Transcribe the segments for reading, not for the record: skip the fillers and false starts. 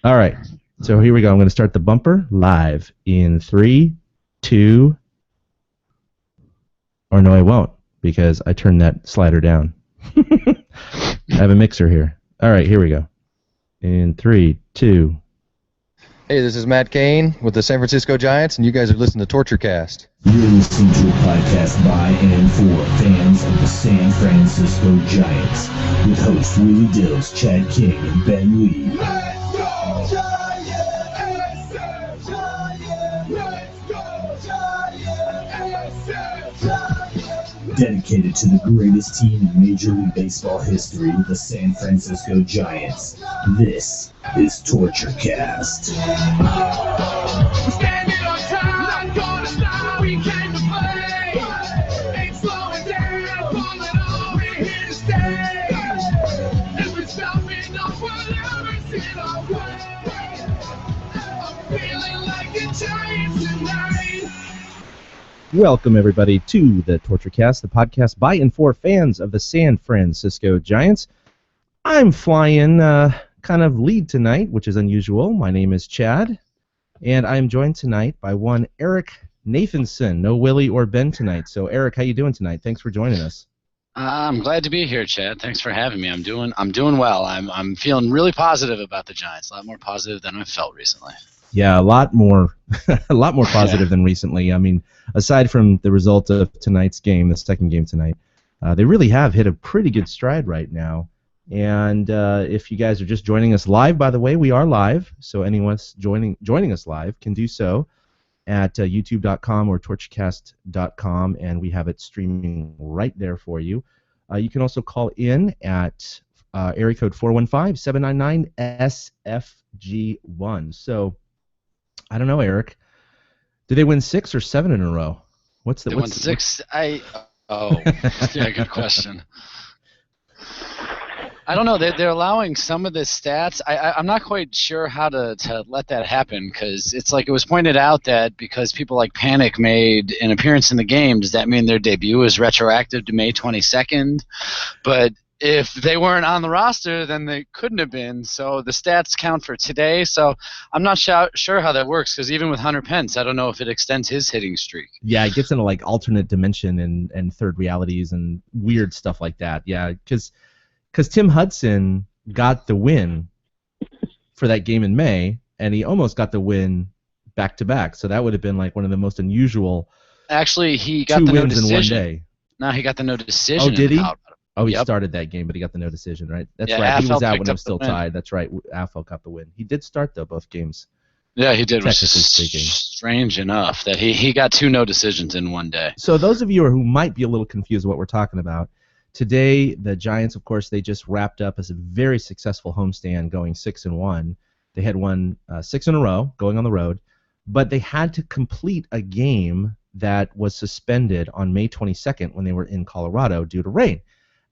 All right. So here we go. I'm going to start the bumper live in 3, 2, or no, I won't because I turned that slider down. I have a mixer here. All right, here we go. In 3, 2. Hey, this is Matt Cain with the San Francisco Giants, and you guys are listening to TortureCast. You're listening to a podcast by and for fans of the San Francisco Giants with hosts Willie Dills, Chad King, and Ben Lee. Let's go Giants! Let's go Giants! Dedicated to the greatest team in Major League Baseball history, the San Francisco Giants. This is TortureCast. We're standing on top, not gonna stop. We came to play. Ain't slowing down, falling on. We're here to stay. And we're stopping no whatever's in our way. I'm feeling like a Giant tonight. Welcome, everybody, to the TortureCast, the podcast by and for fans of the San Francisco Giants. I'm flying kind of lead tonight, which is unusual. My name is Chad, and I'm joined tonight by one Eric Nathanson. No Willie or Ben tonight. So, Eric, how you doing tonight? Thanks for joining us. I'm glad to be here, Chad. Thanks for having me. I'm doing well. I'm feeling really positive about the Giants. A lot more positive than I've felt recently. Yeah, a lot more positive than recently. I mean, aside from the result of tonight's game, the second game tonight, they really have hit a pretty good stride right now. And if you guys are just joining us live, by the way, we are live. So anyone joining us live can do so at youtube.com or torturecast.com, and we have it streaming right there for you. You can also call in at area code 415-799-SFG1. So I don't know, Eric. Did they win 6 or 7 in a row? They won 6. Yeah, good question. I don't know. They're allowing some of the stats. I'm not quite sure how to let that happen, because it's like it was pointed out that because people like Panic made an appearance in the game, does that mean their debut is retroactive to May 22nd? But if they weren't on the roster, then they couldn't have been. So the stats count for today. So I'm not sure how that works, because even with Hunter Pence, I don't know if it extends his hitting streak. Yeah, it gets into like alternate dimension and third realities and weird stuff like that. Yeah, because Tim Hudson got the win for that game in May, and he almost got the win back-to-back. So that would have been like one of the most unusual. Actually, he got 2 the no wins decision. in one day. No, he got the no decision. Oh, did he? Colorado. Oh, he Yep. started that game, but he got the no decision, right? That's Yeah, right. He was Affel out picked when it up was still the win. tied. That's right. Affel got the win. He did start, though, both games. Yeah, he did, which is Technically speaking. strange enough that he got 2 no decisions in one day. So those of you who might be a little confused what we're talking about, today the Giants, of course, they just wrapped up as a very successful homestand, going 6-1. They had won 6 in a row, going on the road, but they had to complete a game that was suspended on May 22nd when they were in Colorado due to rain.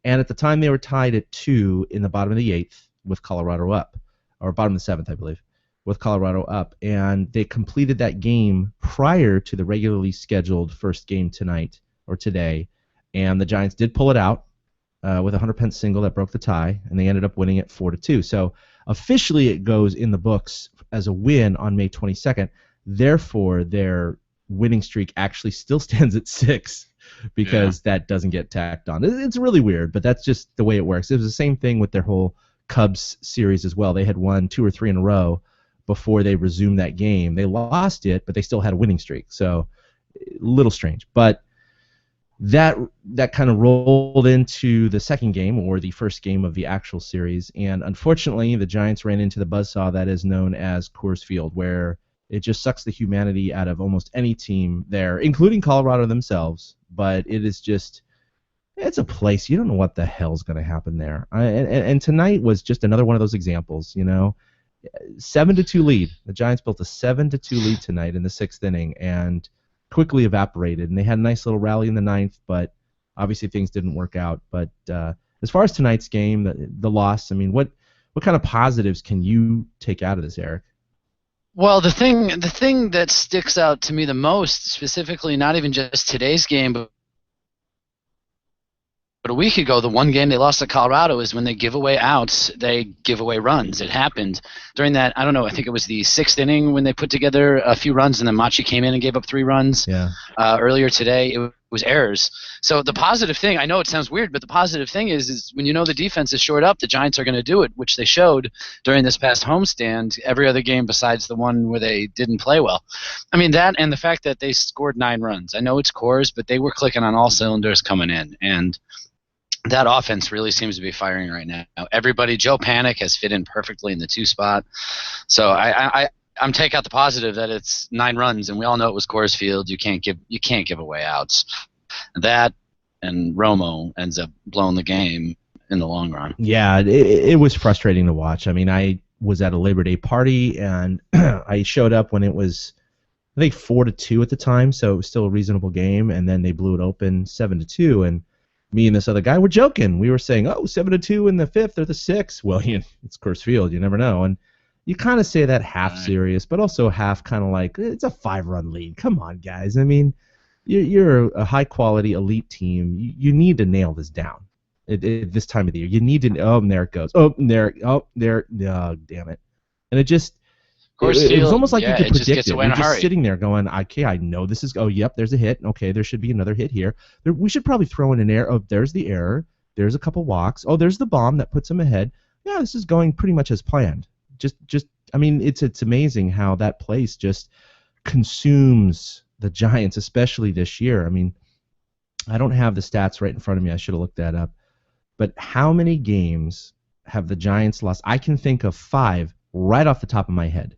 And at the time, they were tied at 2 in the bottom of the 8th with Colorado up, or bottom of the 7th, I believe, with Colorado up. And they completed that game prior to the regularly scheduled first game tonight, or today. And the Giants did pull it out with a Hunter Pence single that broke the tie, and they ended up winning it 4-2. So officially, it goes in the books as a win on May 22nd. Therefore, their winning streak actually still stands at 6 because that doesn't get tacked on. It's really weird, but that's just the way it works. It was the same thing with their whole Cubs series as well. They had won 2 or 3 in a row before they resumed that game. They lost it, but they still had a winning streak. So a little strange. But that kind of rolled into the second game, or the first game of the actual series, and unfortunately the Giants ran into the buzzsaw that is known as Coors Field, where it just sucks the humanity out of almost any team there, including Colorado themselves. But it is just, it's a place, you don't know what the hell's going to happen there. And tonight was just another one of those examples, 7-2 lead. The Giants built a 7-2 lead tonight in the 6th inning, and quickly evaporated. And they had a nice little rally in the 9th, but obviously things didn't work out. But as far as tonight's game, the loss, I mean, what kind of positives can you take out of this, Eric? Well, the thing that sticks out to me the most, specifically, not even just today's game, but a week ago, the one game they lost to Colorado is when they give away outs, they give away runs. It happened during that, I don't know, I think it was the 6th inning when they put together a few runs, and then Machi came in and gave up 3 runs. Yeah. Earlier today, it was errors. So the positive thing, I know it sounds weird, but the positive thing is when you know the defense is shored up, the Giants are going to do it, which they showed during this past homestand every other game besides the one where they didn't play well. I mean, that and the fact that they scored 9 runs. I know it's cores, but they were clicking on all cylinders coming in, and that offense really seems to be firing right now. Everybody, Joe Panic has fit in perfectly in the 2 spot. So I'm take out the positive that it's 9 runs, and we all know it was Coors Field. You can't give away outs. That and Romo ends up blowing the game in the long run. Yeah, it was frustrating to watch. I mean, I was at a Labor Day party, and I showed up when it was, I think, 4-2 at the time, so it was still a reasonable game, and then they blew it open 7-2, and me and this other guy were joking. We were saying, 7-2 in the 5th or the 6th. Well, it's Coors Field. You never know. And you kind of say that half serious, but also half kind of like, it's a 5-run lead. Come on, guys. I mean, you're a high-quality elite team. You need to nail this down at this time of the year. You need to, and there it goes. There, damn it. And it just, it was almost like you could predict it. We're just sitting there going, okay, I know this is, yep, there's a hit. Okay, there should be another hit here. We should probably throw in an error. Oh, there's the error. There's a couple walks. Oh, there's the bomb that puts them ahead. Yeah, this is going pretty much as planned. I mean, it's amazing how that place just consumes the Giants, especially this year. I mean, I don't have the stats right in front of me. I should have looked that up. But how many games have the Giants lost? I can think of 5 right off the top of my head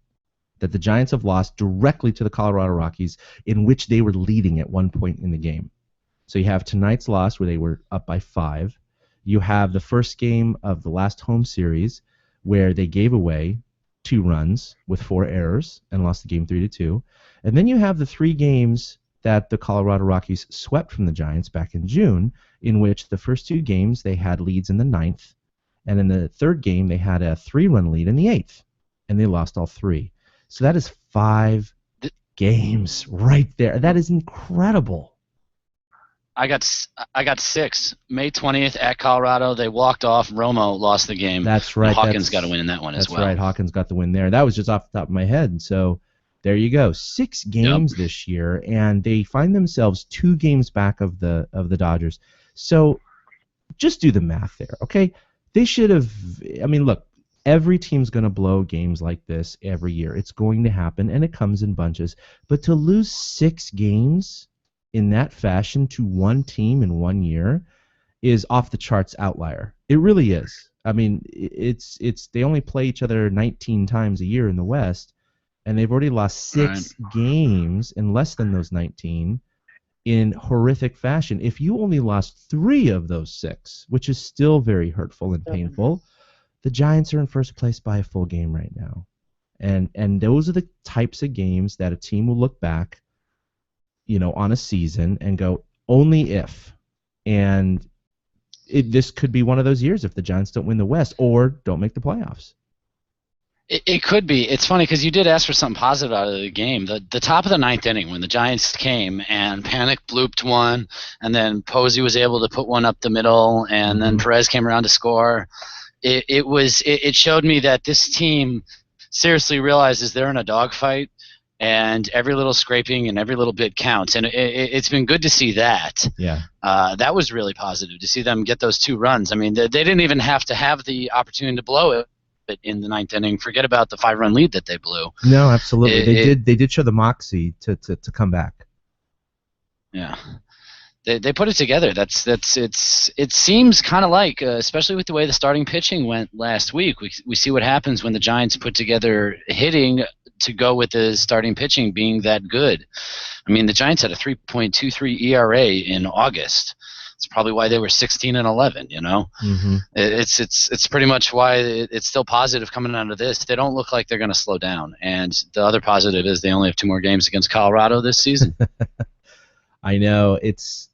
that the Giants have lost directly to the Colorado Rockies, in which they were leading at one point in the game. So you have tonight's loss where they were up by 5. You have the first game of the last home series where they gave away 2 runs with 4 errors and lost the game 3-2. And then you have the 3 games that the Colorado Rockies swept from the Giants back in June, in which the first 2 games they had leads in the 9th, and in the 3rd game they had a 3-run lead in the 8th, and they lost all 3. So that is 5 games right there. That is incredible. I got 6. May 20th at Colorado, they walked off. Romo lost the game. That's right. Hawkins got a win in that one as well. That's right. Hawkins got the win there. That was just off the top of my head. So there you go. 6 games this year, and they find themselves 2 games back of the Dodgers. So just do the math there, okay? They should have. I mean, look. Every team's going to blow games like this every year. It's going to happen, and it comes in bunches. But to lose 6 games in that fashion to one team in 1 year is off the charts outlier. It really is. I mean, it's they only play each other 19 times a year in the West, and they've already lost 6 games in less than those 19 in horrific fashion. If you only lost 3 of those 6, which is still very hurtful and painful, the Giants are in first place by a full game right now. And those are the types of games that a team will look back, on a season and go, only if. And this could be one of those years if the Giants don't win the West or don't make the playoffs. It could be. It's funny because you did ask for something positive out of the game. The top of the 9th inning when the Giants came and Panic blooped one, and then Posey was able to put one up the middle, and then Perez came around to score. It showed me that this team seriously realizes they're in a dogfight, and every little scraping and every little bit counts. And it's been good to see that. Yeah. That was really positive to see them get those 2 runs. I mean, they didn't even have to have the opportunity to blow it in the 9th inning. Forget about the 5-run lead that they blew. No, absolutely. They did show the moxie to come back. Yeah. They put it together. It seems kind of like, especially with the way the starting pitching went last week, we see what happens when the Giants put together hitting to go with the starting pitching being that good. I mean, the Giants had a 3.23 ERA in August. It's probably why they were 16-11. Mm-hmm. It's pretty much why it's still positive coming out of this. They don't look like they're going to slow down. And the other positive is they only have 2 more games against Colorado this season. I know. It's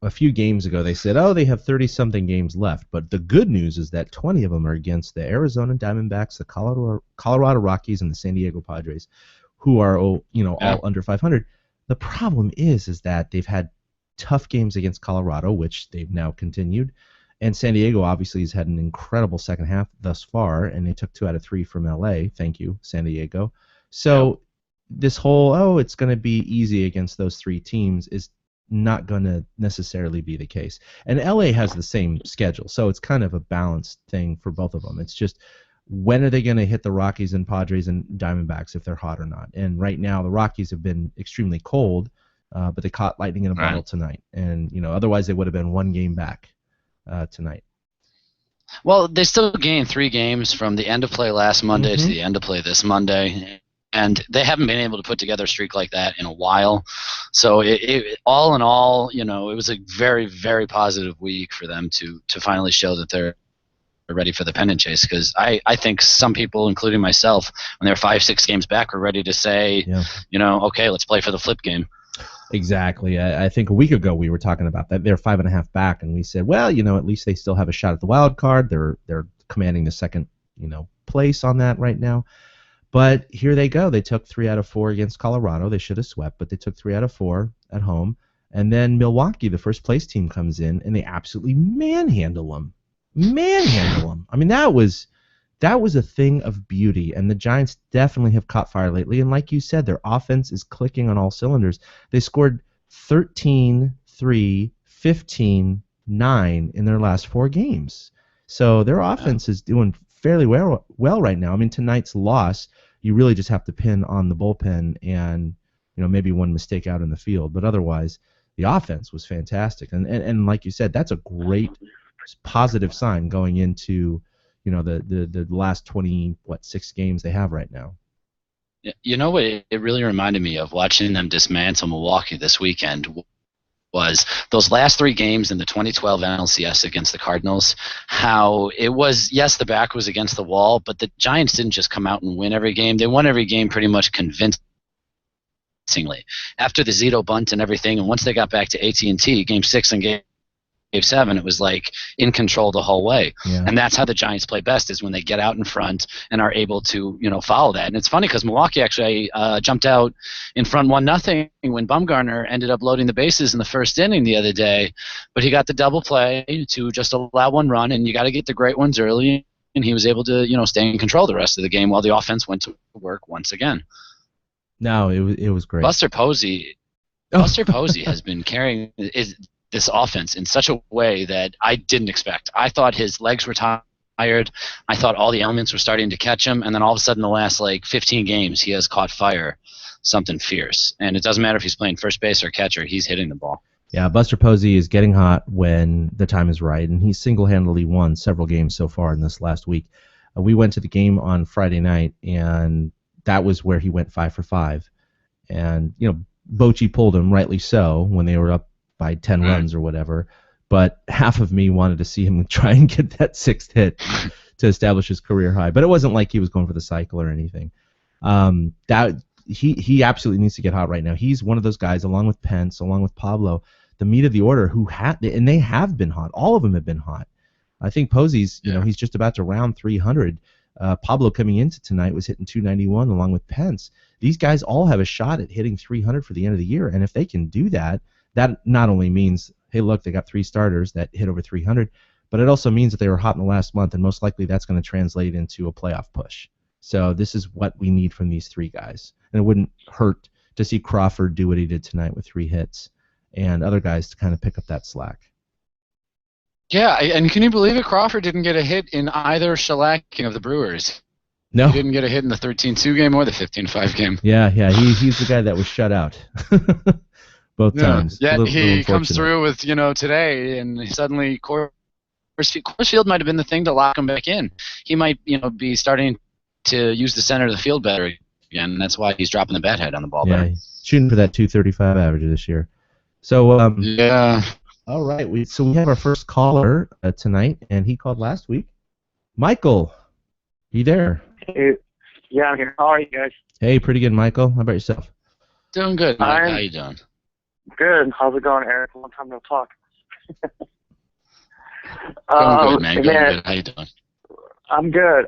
a few games ago they said, they have 30-something games left. But the good news is that 20 of them are against the Arizona Diamondbacks, the Colorado Rockies, and the San Diego Padres, who are all under 500. The problem is that they've had tough games against Colorado, which they've now continued. And San Diego obviously has had an incredible second half thus far, and they took 2 out of 3 from LA. Thank you, San Diego. So this whole, it's going to be easy against those 3 teams is not going to necessarily be the case. And LA has the same schedule, so it's kind of a balanced thing for both of them. It's just, when are they going to hit the Rockies and Padres and Diamondbacks if they're hot or not? And right now the Rockies have been extremely cold, but they caught lightning in a bottle tonight. And, otherwise they would have been 1 game back tonight. Well, they still gained 3 games from the end of play last Monday to the end of play this Monday, and they haven't been able to put together a streak like that in a while. So all in all, it was a very, very positive week for them to finally show that they're ready for the pennant chase, because I think some people, including myself, when they're 5-6 games back, were ready to say, okay, let's play for the flip game. Exactly. I think a week ago we were talking about that. They're 5.5 back, and we said, well, at least they still have a shot at the wild card. They're commanding the second, place on that right now. But here they go. They took 3 out of 4 against Colorado. They should have swept, but they took 3 out of 4 at home. And then Milwaukee, the first place team, comes in, and they absolutely manhandle them. I mean, that was a thing of beauty, and the Giants definitely have caught fire lately. And like you said, their offense is clicking on all cylinders. They scored 13, 3, 15, 9 in their last 4 games. So their offense is doing fairly well right now. I mean, tonight's loss, you really just have to pin on the bullpen and maybe one mistake out in the field, but otherwise the offense was fantastic. And like you said, that's a great positive sign going into the last 6 games they have right now. What it really reminded me of, watching them dismantle Milwaukee this weekend, was those last 3 games in the 2012 NLCS against the Cardinals. How it was, yes, the back was against the wall, but the Giants didn't just come out and win every game. They won every game pretty much convincingly. After the Zito bunt and everything, and once they got back to AT&T, Game 6 and Game 7, it was like in control the whole way. And that's how the Giants play best, is when they get out in front and are able to follow that. And it's funny because Milwaukee actually jumped out in front 1-0 when Bumgarner ended up loading the bases in the first inning the other day, but he got the double play to just allow 1 run, and you got to get the great ones early, and he was able to stay in control the rest of the game while the offense went to work once again. No, it was great. Buster Posey has been carrying this offense in such a way that I didn't expect. I thought his legs were tired. I thought all the elements were starting to catch him, and then all of a sudden, the last 15 games, he has caught fire, something fierce. And it doesn't matter if he's playing first base or catcher, he's hitting the ball. Yeah, Buster Posey is getting hot when the time is right, and he's single-handedly won several games so far in this last week. We went to the game on Friday night, and that was where he went 5 for 5. And, Bochy pulled him, rightly so, when they were up by 10 runs or whatever, but half of me wanted to see him try and get that 6th hit to establish his career high. But it wasn't like he was going for the cycle or anything. That he absolutely needs to get hot right now. He's one of those guys, along with Pence, along with Pablo, the meat of the order, and they have been hot. All of them have been hot. I think Posey's, he's just about to round 300. Pablo coming into tonight was hitting 291 along with Pence. These guys all have a shot at hitting 300 for the end of the year, and if they can do that, that not only means, hey, look, they got 3 starters that hit over 300, but it also means that they were hot in the last month, and most likely that's going to translate into a playoff push. So this is what we need from these 3 guys. And it wouldn't hurt to see Crawford do what he did tonight with 3 hits and other guys to kind of pick up that slack. Yeah, and can you believe it? Crawford didn't get a hit in either shellacking of the Brewers. No. He didn't get a hit in the 13-2 game or the 15-5 game. Yeah, he's the guy that was shut out. Both times. Yeah, he comes through with, today, and suddenly Coors Field might have been the thing to lock him back in. He might, be starting to use the center of the field better again. That's why he's dropping the bat head on the ball better. Shooting for that 235 average this year. So, yeah. All right, we have our first caller tonight, and he called last week. Michael, you there? Hey, yeah, I'm here. How are you guys? Hey, pretty good, Michael. How about yourself? Doing good, Mike. How you doing? Good. How's it going, Eric? Long time no talk. Going good, man. Going good. How you doing? I'm good.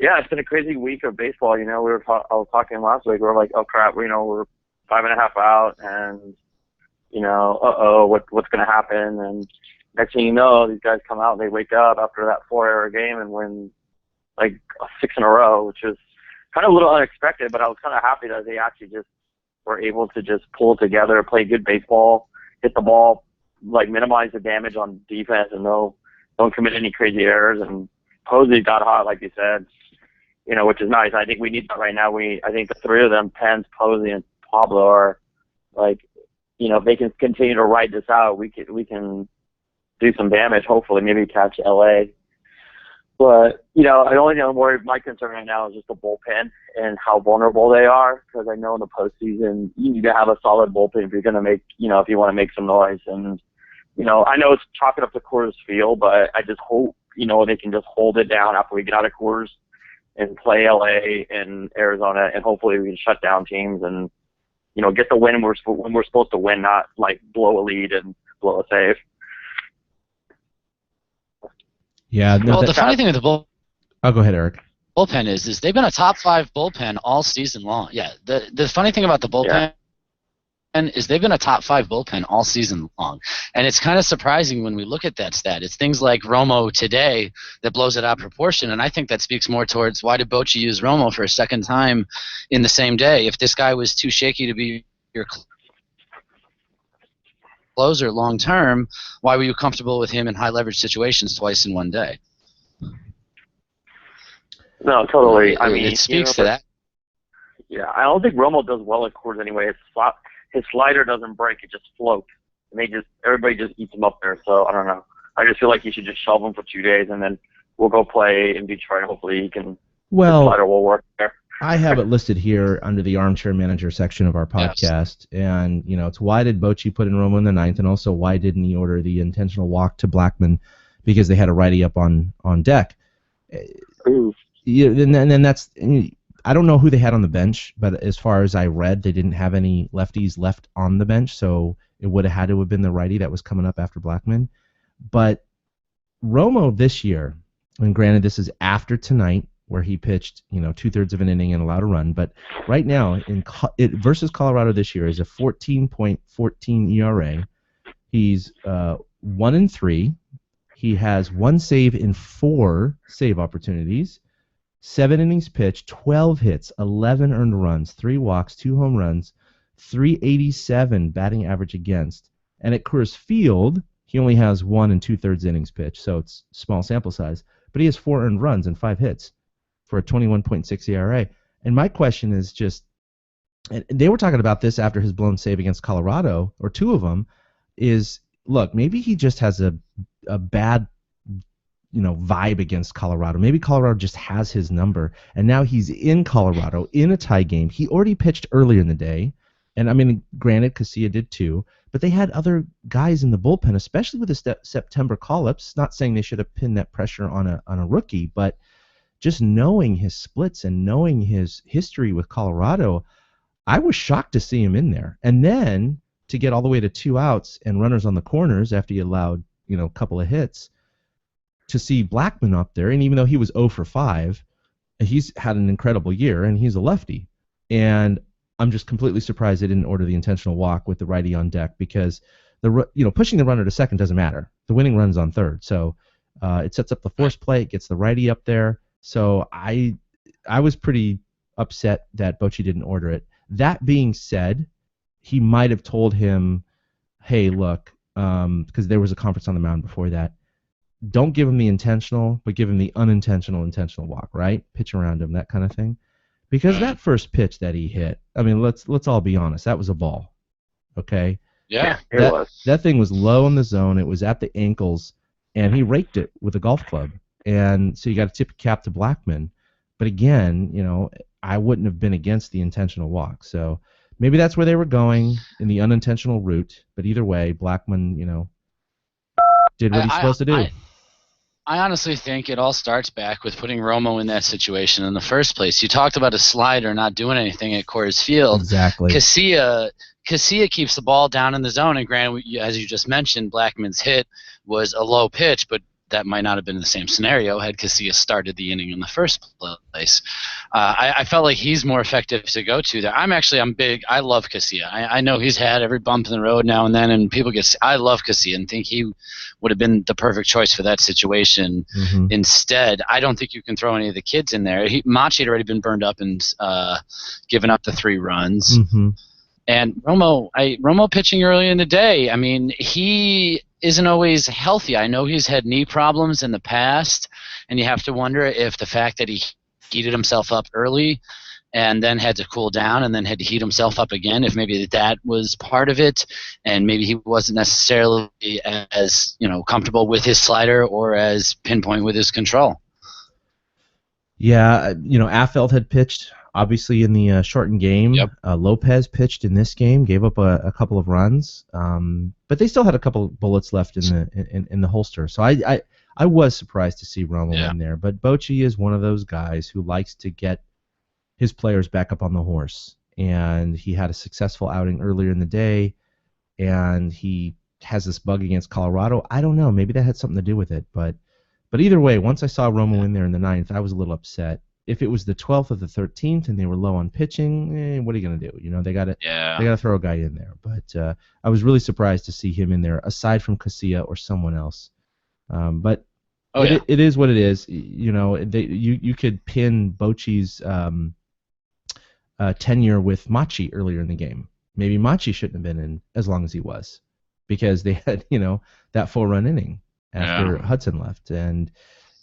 Yeah, it's been a crazy week of baseball. I was talking last week. We were like, oh crap, we're 5.5 out, and what's going to happen? And next thing you know, these guys come out and they wake up after that 4-error game and win like 6 in a row, which is kind of a little unexpected, but I was kind of happy that they actually just were able to just pull together, play good baseball, hit the ball, like minimize the damage on defense, and don't commit any crazy errors. And Posey got hot, like you said, which is nice. I think we need that right now. I think the three of them, Pence, Posey, and Pablo, are like, if they can continue to ride this out, we can do some damage. Hopefully, maybe catch LA. But I only know my concern right now is just the bullpen and how vulnerable they are. Because I know in the postseason you need to have a solid bullpen if you're going to make, if you want to make some noise. And I know it's chalking up to Coors Field, but I just hope they can just hold it down after we get out of Coors and play LA and Arizona, and hopefully we can shut down teams and get the win when we're supposed to win, not like blow a lead and blow a save. Yeah. No, Well, the funny thing with the I'll go ahead, Eric. bullpen is they've been a top 5 bullpen all season long. Yeah. The funny thing about the bullpen is they've been a top 5 bullpen all season long. And it's kind of surprising when we look at that stat. It's things like Romo today that blows it out of proportion. And I think that speaks more towards why did Bochy use Romo for a second time in the same day? If this guy was too shaky to be your closer long term, why were you comfortable with him in high leverage situations twice in one day? No, totally. It speaks to that. Yeah, I don't think Romo does well at Coors anyway. His slider doesn't break; it just floats, and everybody just eats him up there. So I don't know. I just feel like you should just shelve him for 2 days, and then we'll go play in Detroit. Hopefully, his slider will work there. I have it listed here under the Armchair Manager section of our podcast, and it's why did Bochy put in Romo in the 9th, and also why didn't he order the intentional walk to Blackman because they had a righty up on deck. Ooh. Yeah, and then that's, I don't know who they had on the bench, but as far as I read, they didn't have any lefties left on the bench, so it would have had to have been the righty that was coming up after Blackman. But Romo this year, and granted this is after tonight, where he pitched, 2/3 of an inning and allowed a run. But right now, versus Colorado this year, is a 14.14 ERA. He's 1-3. He has 1 save in 4 save opportunities, 7 innings pitched, 12 hits, 11 earned runs, 3 walks, 2 home runs, 387 batting average against. And at Coors Field, he only has 1 2/3 innings pitched, so it's small sample size. But he has 4 earned runs and 5 hits for a 21.6 ERA. And my question is just, and they were talking about this after his blown save against Colorado, or 2 of them, is, look, maybe he just has a bad, vibe against Colorado. Maybe Colorado just has his number, and now he's in Colorado in a tie game. He already pitched earlier in the day, and I mean, granted, Casilla did too, but they had other guys in the bullpen, especially with the September call-ups. Not saying they should have pinned that pressure on a rookie, but just knowing his splits and knowing his history with Colorado, I was shocked to see him in there. And then to get all the way to 2 outs and runners on the corners after he allowed, a couple of hits, to see Blackman up there, and even though he was 0 for 5, he's had an incredible year, and he's a lefty. And I'm just completely surprised they didn't order the intentional walk with the righty on deck, because pushing the runner to second doesn't matter. The winning run's on third, so it sets up the force play. It gets the righty up there. So I was pretty upset that Bochy didn't order it. That being said, he might have told him, hey, look, because there was a conference on the mound before that, don't give him the intentional, but give him the unintentional intentional walk, right? Pitch around him, that kind of thing. Because that first pitch that he hit, I mean, let's all be honest, that was a ball. Okay? Yeah. It was. That thing was low in the zone. It was at the ankles, and he raked it with a golf club. And so you got to tip your cap to Blackman. But again, I wouldn't have been against the intentional walk. So maybe that's where they were going, in the unintentional route. But either way, Blackman, did what he's supposed to do. I honestly think it all starts back with putting Romo in that situation in the first place. You talked about a slider not doing anything at Coors Field. Exactly. Casilla keeps the ball down in the zone, and granted, as you just mentioned, Blackman's hit was a low pitch, but that might not have been the same scenario had Casilla started the inning in the first place. I felt like he's more effective to go to there. I'm big. I love Casilla. I know he's had every bump in the road now and then, and people I love Casilla and think he would have been the perfect choice for that situation. Mm-hmm. Instead, I don't think you can throw any of the kids in there. Machi had already been burned up and given up the 3 runs. Mm-hmm. And Romo pitching early in the day, I mean, he isn't always healthy. I know he's had knee problems in the past, and you have to wonder if the fact that he heated himself up early and then had to cool down and then had to heat himself up again, if maybe that was part of it, and maybe he wasn't necessarily as comfortable with his slider or as pinpoint with his control. Yeah, Affeldt had pitched, obviously, in the shortened game. Yep. Lopez pitched in this game, gave up a couple of runs, but they still had a couple bullets left in the holster. So I was surprised to see Romo in there. But Bochy is one of those guys who likes to get his players back up on the horse. And he had a successful outing earlier in the day, and he has this bug against Colorado. I don't know. Maybe that had something to do with it. But either way, once I saw Romo in there in the 9th, I was a little upset. If it was the 12th or the 13th and they were low on pitching, what are you going to do? They got to throw a guy in there. But I was really surprised to see him in there, aside from Casilla or someone else. But it is what it is. You could pin Bochy's tenure with Machi earlier in the game. Maybe Machi shouldn't have been in as long as he was, because they had that 4-run inning after Hudson left, and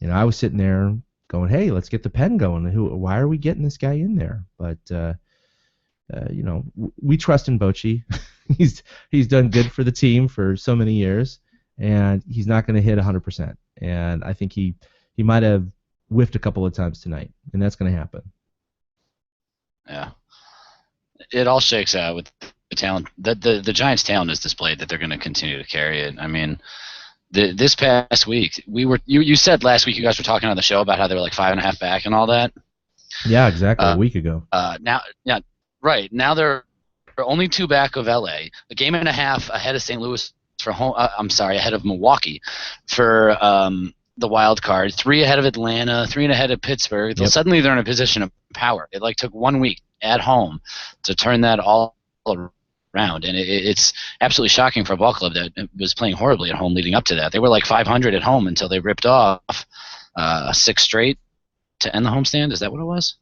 I was sitting there going, hey, let's get the pen going. Why are we getting this guy in there? But we trust in Bochy. he's done good for the team for so many years, and he's not going to hit 100%. And I think he might have whiffed a couple of times tonight, and that's going to happen. Yeah, it all shakes out with the talent. The Giants' talent is displayed that they're going to continue to carry it. I mean, this past week, you said last week you guys were talking on the show about how they were like 5.5 back and all that. Yeah, exactly. A week ago. Now they're only 2 back of LA, a game and a half ahead of St. Louis for home. Ahead of Milwaukee for the wild card, 3 ahead of Atlanta, 3 ahead of Pittsburgh. Yep. Suddenly they're in a position of power. It took 1 week at home to turn that all around, and it's absolutely shocking for a ball club that was playing horribly at home leading up to that. They were like 500 at home until they ripped off 6 straight to end the homestand. Is that what it was?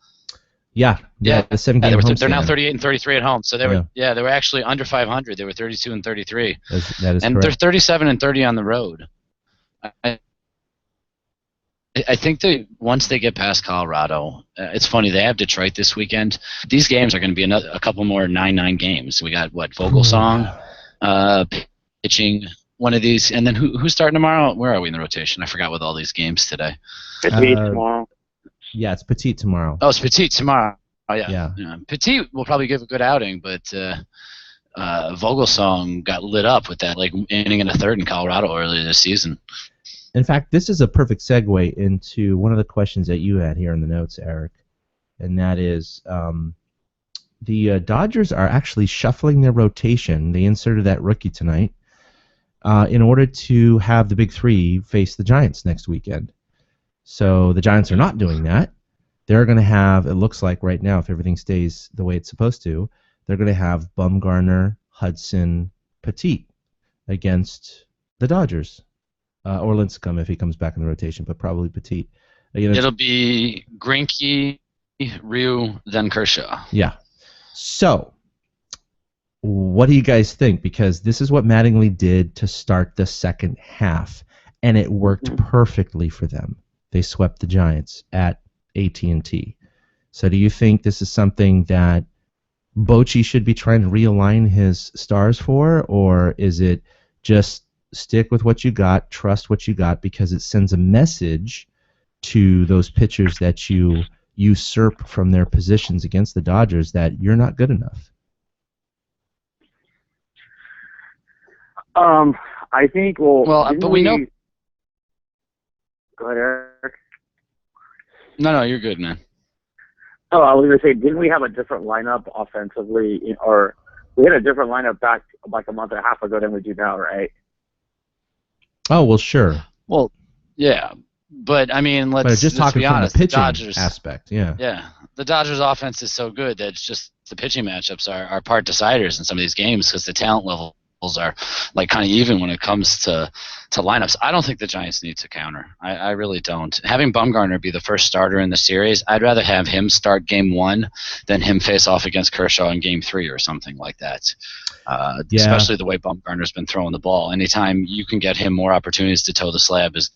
Yeah. The 7-game homestand. They're now 38 and 33 at home, so they were actually under 500. They were 32 and 33. That is and correct. They're 37 and 30 on the road. I think that once they get past Colorado, it's funny, they have Detroit this weekend. These games are going to be a couple more 9-9 games. We got Vogelsong pitching one of these, and then who's starting tomorrow? Where are we in the rotation? I forgot with all these games today. Petit tomorrow. Yeah, it's Petit tomorrow. Oh, it's Petit tomorrow. Oh Yeah. Petit will probably give a good outing, but Vogelsong got lit up with that inning in the 3rd in Colorado earlier this season. In fact, this is a perfect segue into one of the questions that you had here in the notes, Eric, and that is the Dodgers are actually shuffling their rotation. They inserted that rookie tonight in order to have the Big Three face the Giants next weekend. So the Giants are not doing that. They're going to have, it looks like right now, if everything stays the way it's supposed to, they're going to have Bumgarner, Hudson, Petit against the Dodgers. Or Lincecum if he comes back in the rotation, but probably Petit. It'll be Greinke, Ryu, then Kershaw. Yeah. So, what do you guys think? Because this is what Mattingly did to start the second half, and it worked perfectly for them. They swept the Giants at AT&T. So do you think this is something that Bochy should be trying to realign his stars for, or is it just stick with what you got, trust what you got, because it sends a message to those pitchers that you usurp from their positions against the Dodgers that you're not good enough? I think, but we know. Go ahead, Eric. No, you're good, man. Oh, I was going to say, didn't we have a different lineup offensively, or we had a different lineup back like a month and a half ago than we do now, right? Oh, well, sure. Well, Yeah, but I mean, But let's just talking be from honest. the The pitching Dodgers, aspect, yeah. yeah, the Dodgers' offense is so good that it's just the pitching matchups are part deciders in some of these games because the talent levels are like kind of even when it comes to lineups. I don't think the Giants need to counter. I really don't. Having Bumgarner be the first starter in the series, I'd rather have him start game 1 than him face off against Kershaw in game 3 or something like that. Yeah. Especially the way Bumgarner's been throwing the ball. Anytime you can get him more opportunities to toe the slab is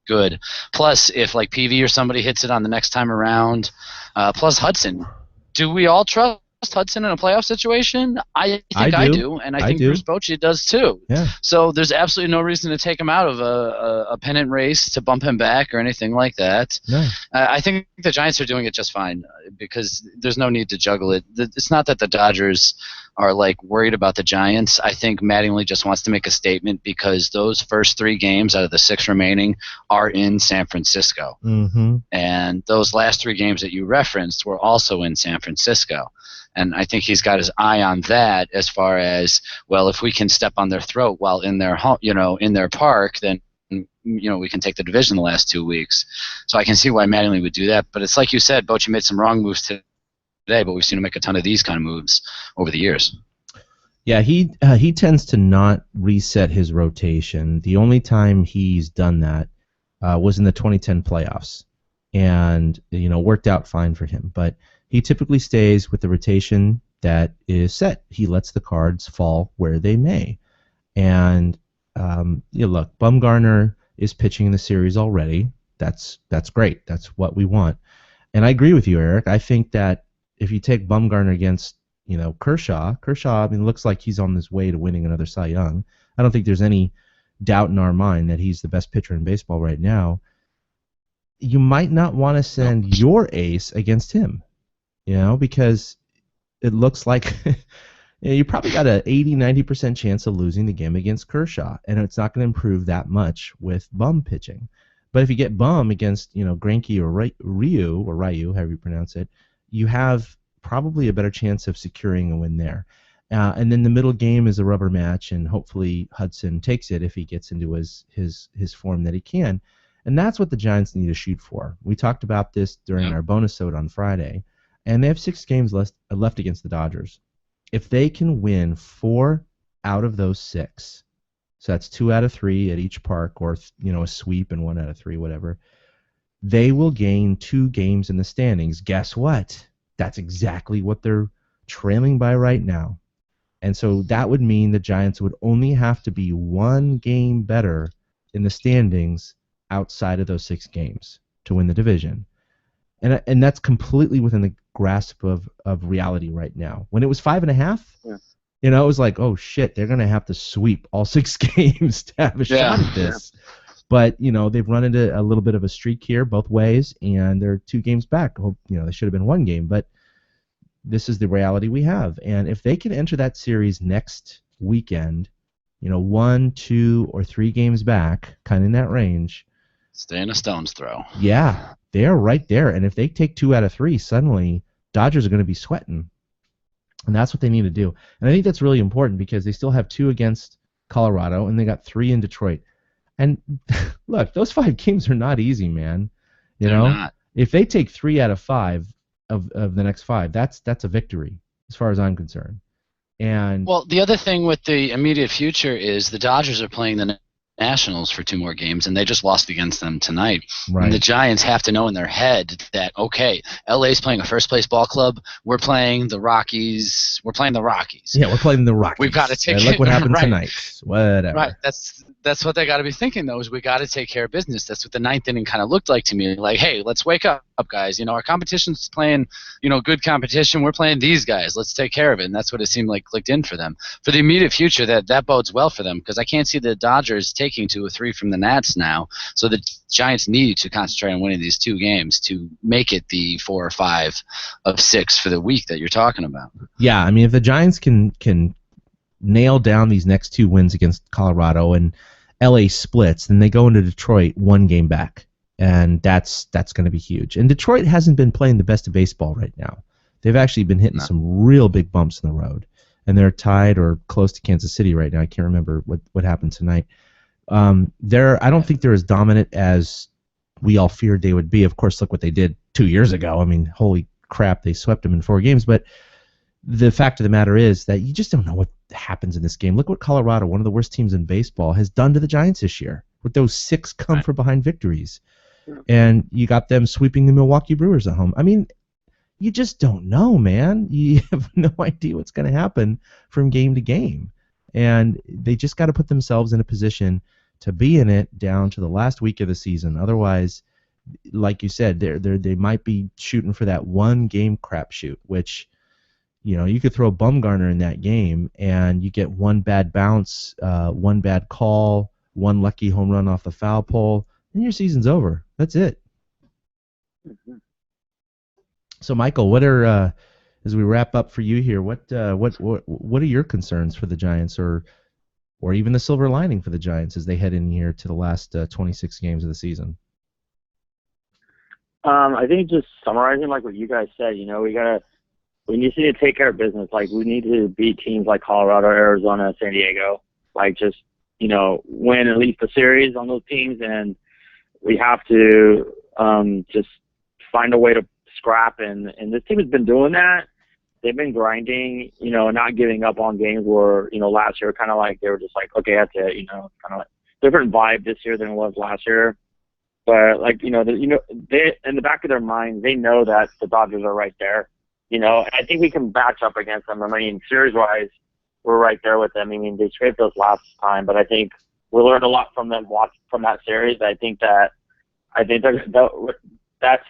good. Plus, if like PV or somebody hits it on the next time around, plus Hudson, do we all trust Hudson in a playoff situation? I think I do, and I think do. Bruce Bochy does too. Yeah. So there's absolutely no reason to take him out of a pennant race, to bump him back or anything like that. No. I think the Giants are doing it just fine because there's no need to juggle it. It's not that the Dodgers are like worried about the Giants. I think Mattingly just wants to make a statement because those first 3 games out of the 6 remaining are in San Francisco. Mm-hmm. And those last 3 games that you referenced were also in San Francisco. And I think he's got his eye on that as far as, well, if we can step on their throat while in their home, in their park, then we can take the division the last 2 weeks. So I can see why Mattingly would do that. But it's like you said, Bochy made some wrong moves today, but we've seen him make a ton of these kind of moves over the years. Yeah, he tends to not reset his rotation. The only time he's done that was in the 2010 playoffs, and worked out fine for him. But he typically stays with the rotation that is set. He lets the cards fall where they may. And look, Bumgarner is pitching in the series already. That's great. That's what we want. And I agree with you, Eric. I think that if you take Bumgarner against Kershaw, I mean, looks like he's on his way to winning another Cy Young. I don't think there's any doubt in our mind that he's the best pitcher in baseball right now. You might not want to send your ace against him, because it looks like you probably got an 80-90% chance of losing the game against Kershaw, and it's not going to improve that much with Bum pitching. But if you get Bum against Greinke or Ryu, however you pronounce it, you have probably a better chance of securing a win there. And then the middle game is a rubber match, and hopefully Hudson takes it if he gets into his form that he can. And that's what the Giants need to shoot for. We talked about this during our bonus episode on Friday, and they have 6 games left against the Dodgers. If they can win 4 out of those 6, so that's 2 out of 3 at each park, or a sweep and 1 out of 3, whatever, they will gain 2 games in the standings. Guess what? That's exactly what they're trailing by right now. And so that would mean the Giants would only have to be 1 game better in the standings outside of those 6 games to win the division. And that's completely within the grasp of reality right now. When it was 5.5, it was like, oh shit, they're going to have to sweep all 6 games to have a shot at this. But, they've run into a little bit of a streak here both ways, and they're 2 games back. They should have been 1 game, but this is the reality we have. And if they can enter that series next weekend, 1, 2, or 3 games back, kind of in that range. Stay in a stone's throw. Yeah, they're right there. And if they take 2 out of 3, suddenly Dodgers are going to be sweating. And that's what they need to do. And I think that's really important because they still have 2 against Colorado, and they got 3 in Detroit. And look, those 5 games are not easy, man. They're not. If they take 3 out of 5 of the next 5, that's a victory as far as I'm concerned. And well, the other thing with the immediate future is the Dodgers are playing the Nationals for 2 more games, and they just lost against them tonight. Right. And the Giants have to know in their head that, okay, LA's playing a first-place ball club. We're playing the Rockies. Yeah, we're playing the Rockies. We've got to take look what happened right. tonight. Whatever. Right. That's what they got to be thinking, though, is we got to take care of business. That's what the 9th inning kind of looked like to me. Like, hey, let's wake up, guys. Our competition's playing, good competition. We're playing these guys. Let's take care of it. And that's what it seemed like clicked in for them. For the immediate future, that bodes well for them because I can't see the Dodgers taking 2 or 3 from the Nats now. So the Giants need to concentrate on winning these 2 games to make it the 4 or 5 of 6 for the week that you're talking about. Yeah, I mean, if the Giants can nail down these next 2 wins against Colorado and LA splits, then they go into Detroit 1 game back, and that's going to be huge. And Detroit hasn't been playing the best of baseball right now. They've actually been hitting some real big bumps in the road, and they're tied or close to Kansas City right now. I can't remember what happened tonight. I don't think they're as dominant as we all feared they would be. Of course, look what they did 2 years ago. I mean, holy crap, they swept them in 4 games. But the fact of the matter is that you just don't know what happens in this game. Look what Colorado, one of the worst teams in baseball, has done to the Giants this year with those 6 come from behind victories. And you got them sweeping the Milwaukee Brewers at home. I mean, you just don't know, man. You have no idea what's going to happen from game to game. And they just got to put themselves in a position to be in it down to the last week of the season. Otherwise, like you said, they might be shooting for that one game crapshoot, which, you could throw Bumgarner in that game and you get one bad bounce, one bad call, one lucky home run off the foul pole, and your season's over. That's it. Mm-hmm. So, Michael, what are as we wrap up for you here? What are your concerns for the Giants, or even the silver lining for the Giants as they head in here to the last 26 games of the season? I think just summarizing like what you guys said, we just need to take care of business. Like, we need to beat teams like Colorado, Arizona, San Diego. Like, just, win at least the series on those teams, and we have to just find a way to scrap. And this team has been doing that. They've been grinding, not giving up on games where, last year kind of like they were just like, okay, that's it, kind of like different vibe this year than it was last year. But like, they in the back of their mind, they know that the Dodgers are right there, and I think we can match up against them. I mean, series-wise, we're right there with them. I mean, they scraped us last time, but I think we learned a lot from them from that series. I think that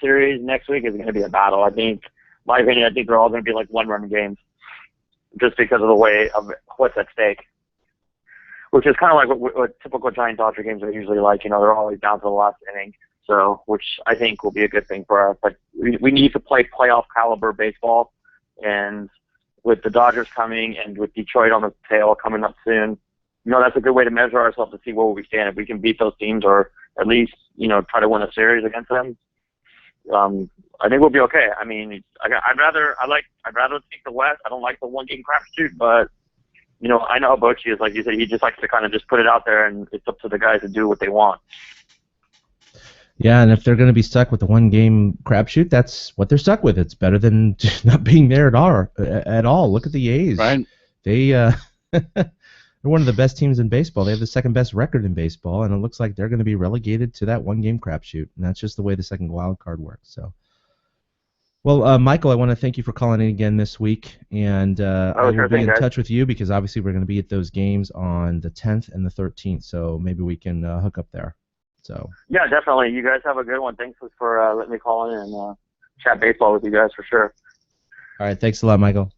series next week is going to be a battle. My opinion, I think they're all going to be like one-run games just because of the way of what's at stake, which is kind of like what typical Giant Dodger games are usually like. They're always down to the last inning, so which I think will be a good thing for us. But we need to play playoff caliber baseball, and with the Dodgers coming and with Detroit on the tail coming up soon, that's a good way to measure ourselves to see where we stand. If we can beat those teams or at least, try to win a series against them, I think we'll be okay. I mean, I'd rather take the West. I don't like the one-game crapshoot, but I know how Bochy is. Like you said, he just likes to kind of just put it out there, and it's up to the guys to do what they want. Yeah, and if they're going to be stuck with the one-game crapshoot, that's what they're stuck with. It's better than not being there at all. Look at the A's. Right. They're one of the best teams in baseball. They have the second-best record in baseball, and it looks like they're going to be relegated to that one-game crapshoot, and that's just the way the second wild card works. So, well, Michael, I want to thank you for calling in again this week, and I will be in touch with you because obviously we're going to be at those games on the 10th and the 13th, so maybe we can hook up there. So. Yeah, definitely. You guys have a good one. Thanks for letting me call in and chat baseball with you guys for sure. All right, thanks a lot, Michael.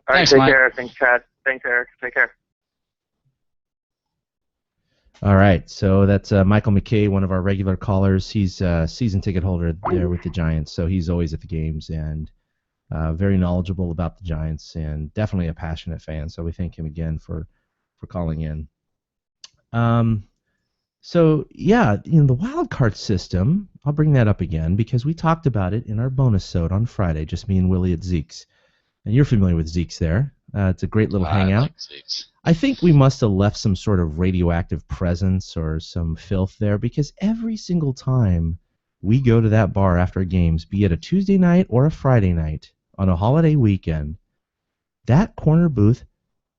All right, thanks, take Mike. care. Thanks, Chad. Thanks, Eric. Take care. All right, so that's Michael McKay, one of our regular callers. He's a season ticket holder there with the Giants, so he's always at the games and very knowledgeable about the Giants and definitely a passionate fan. So we thank him again for calling in. So yeah, the wild card system. I'll bring that up again because we talked about it in our bonus sode on Friday. Just me and Willie at Zeke's, and you're familiar with Zeke's there. It's a great little hangout. Like Zeke's. I think we must have left some sort of radioactive presence or some filth there because every single time we go to that bar after games, be it a Tuesday night or a Friday night on a holiday weekend, that corner booth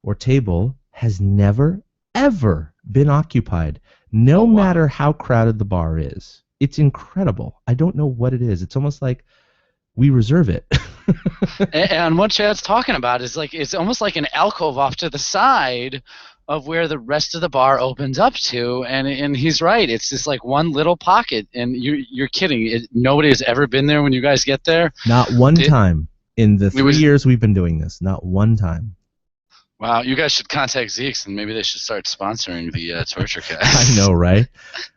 or table has never, ever been occupied, no matter how crowded the bar is. It's incredible. I don't know what it is. It's almost like we reserve it. And what Chad's talking about is like it's almost like an alcove off to the side of where the rest of the bar opens up to, and he's right. It's just like one little pocket, and you're kidding. Nobody has ever been there when you guys get there. Not one time in the 3 years we've been doing this. Not one time. Wow, you guys should contact Zeke's, and maybe they should start sponsoring the TortureCast. I know, right?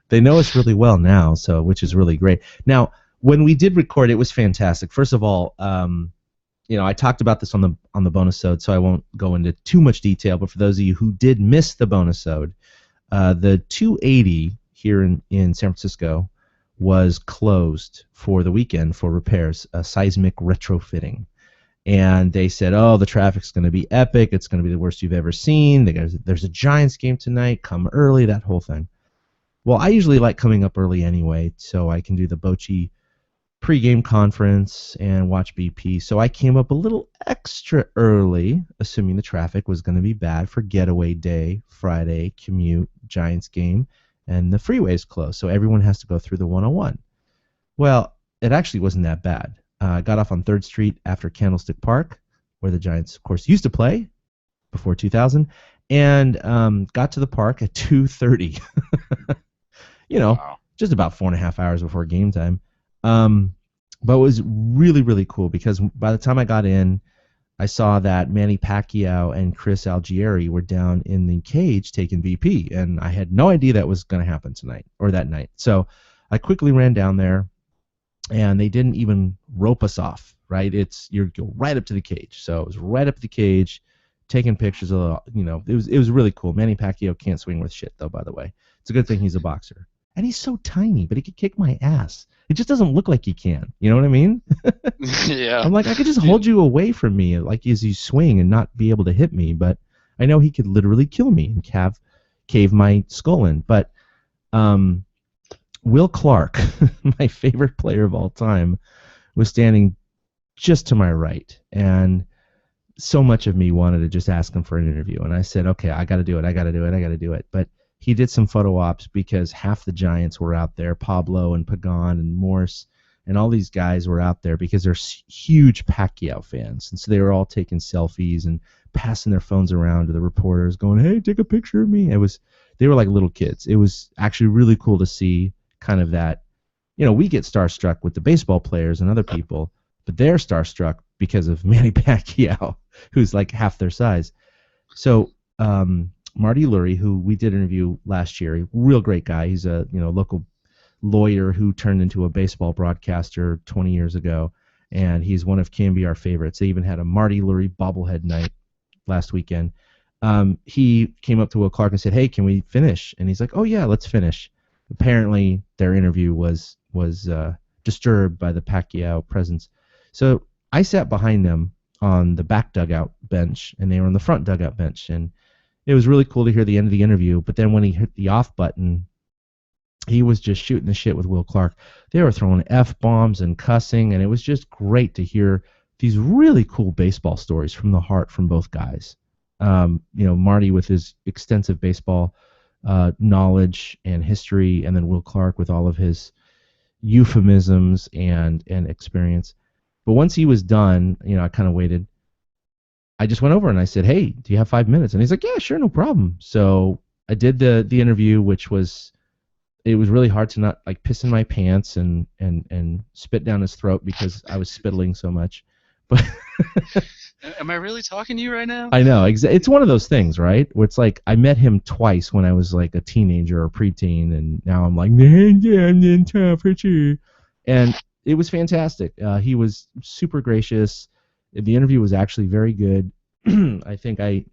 They know us really well now, so which is really great. Now, when we did record, it was fantastic. First of all, I talked about this on the bonus-ode, so I won't go into too much detail. But for those of you who did miss the bonus-ode, the 280 here in San Francisco was closed for the weekend for repairs, seismic retrofitting. and they said, "Oh, the traffic's going to be epic. It's going to be the worst you've ever seen. There's a Giants game tonight. Come early." That whole thing. Well, I usually like coming up early anyway, so I can do the Bochy pregame conference and watch BP. So I came up a little extra early, assuming the traffic was going to be bad for getaway day, Friday, commute, Giants game, and the freeway's closed, so everyone has to go through the 101. Well, it actually wasn't that bad. I got off on 3rd Street after Candlestick Park, where the Giants, of course, used to play before 2000, and got to the park at 2:30. Wow. Just about 4.5 hours before game time. But it was really, really cool because by the time I got in, I saw that Manny Pacquiao and Chris Algieri were down in the cage taking BP, and I had no idea that was going to happen tonight or that night. So I quickly ran down there, and they didn't even rope us off, right? You go right up to the cage. So it was right up to the cage, taking pictures of, it was really cool. Manny Pacquiao can't swing with shit, though, by the way. It's a good thing he's a boxer. And he's so tiny, but he could kick my ass. It just doesn't look like he can. You know what I mean? Yeah. I'm like, I could just hold you away from me, like as you swing, and not be able to hit me. But I know he could literally kill me and cave my skull in. But Will Clark, my favorite player of all time, was standing just to my right. And so much of me wanted to just ask him for an interview. And I said, okay, I got to do it. But he did some photo ops because half the Giants were out there, Pablo and Pagan and Morse, and all these guys were out there because they're huge Pacquiao fans. And so they were all taking selfies and passing their phones around to the reporters going, hey, take a picture of me. They were like little kids. It was actually really cool to see kind of that. We get starstruck with the baseball players and other people, but they're starstruck because of Manny Pacquiao, who's like half their size. So Marty Lurie, who we did interview last year, real great guy. He's a local lawyer who turned into a baseball broadcaster 20 years ago, and he's one of KMBR favorites. They even had a Marty Lurie bobblehead night last weekend. He came up to Will Clark and said, "Hey, can we finish?" And he's like, "Oh yeah, let's finish." Apparently, their interview was disturbed by the Pacquiao presence, so I sat behind them on the back dugout bench, and they were on the front dugout bench, and it was really cool to hear the end of the interview, but then when he hit the off button, he was just shooting the shit with Will Clark. They were throwing F-bombs and cussing, and it was just great to hear these really cool baseball stories from the heart from both guys. Marty with his extensive baseball knowledge and history, and then Will Clark with all of his euphemisms and experience. But once he was done, I kind of waited. I just went over and I said, "Hey, do you have 5 minutes?" And he's like, "Yeah, sure, no problem." So I did the interview, which was really hard to not like piss in my pants and spit down his throat because I was spittling so much. But Am I really talking to you right now? I know it's one of those things, right? Where it's like I met him twice when I was like a teenager or preteen, and now I'm like, and it was fantastic. He was super gracious. The interview was actually very good. I think I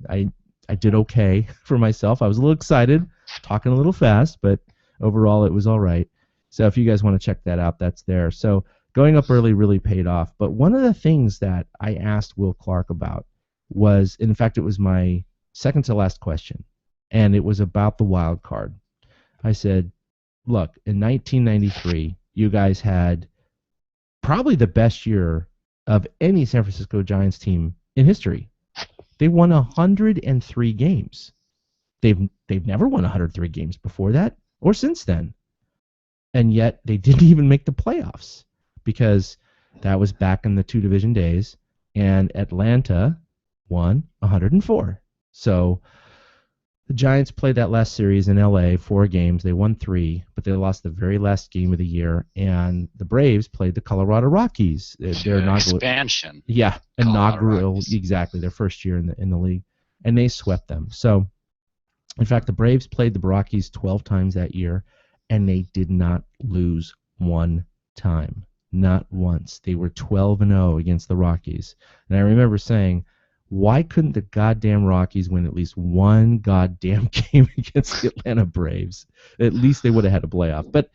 did okay for myself. I was a little excited, talking a little fast, but overall it was all right. So if you guys want to check that out, that's there. So going up early really paid off. But one of the things that I asked Will Clark about was, in fact, it was my second to last question, and it was about the wild card. I said, look, in 1993, you guys had probably the best year of any San Francisco Giants team in history. They won 103 games. They've never won 103 games before that or since then. And yet they didn't even make the playoffs because that was back in the two division days, and Atlanta won 104. So the Giants played that last series in LA, 4 games. They won 3, but they lost the very last game of the year. And the Braves played the Colorado Rockies. Their inaugural expansion. Yeah, Colorado inaugural, Rockies. exactly, their first year in the league, and they swept them. So, in fact, the Braves played the Rockies 12 times that year, and they did not lose one time, not once. They were 12-0 against the Rockies, and I remember saying, why couldn't the goddamn Rockies win at least one goddamn game against the Atlanta Braves? At least they would have had a playoff. But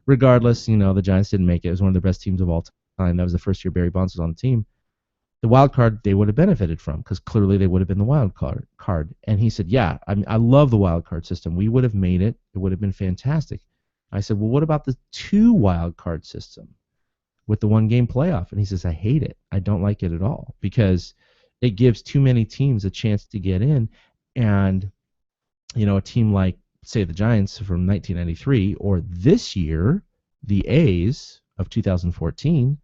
regardless, the Giants didn't make it. It was one of the best teams of all time. That was the first year Barry Bonds was on the team. the wild card they would have benefited from, because clearly they would have been the wild card. And he said, yeah, I love the wild card system. We would have made it. It would have been fantastic. I said, well, what about the 2 wild card system with the 1-game playoff? And he says, I hate it. I don't like it at all, because it gives too many teams a chance to get in. And, a team like, say, the Giants from 1993, or this year, the A's of 2014,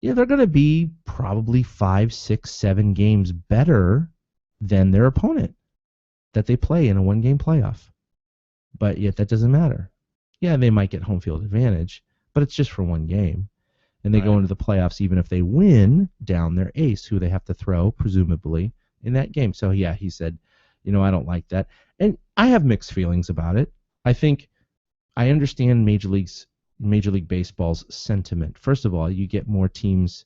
they're going to be probably 5, 6, 7 games better than their opponent that they play in a 1-game playoff. But yet that doesn't matter. Yeah, they might get home field advantage, but it's just for 1 game. And they go into the playoffs even if they win down their ace, who they have to throw, presumably, in that game. So, yeah, he said, I don't like that. And I have mixed feelings about it. I think I understand Major League Baseball's sentiment. First of all, you get more teams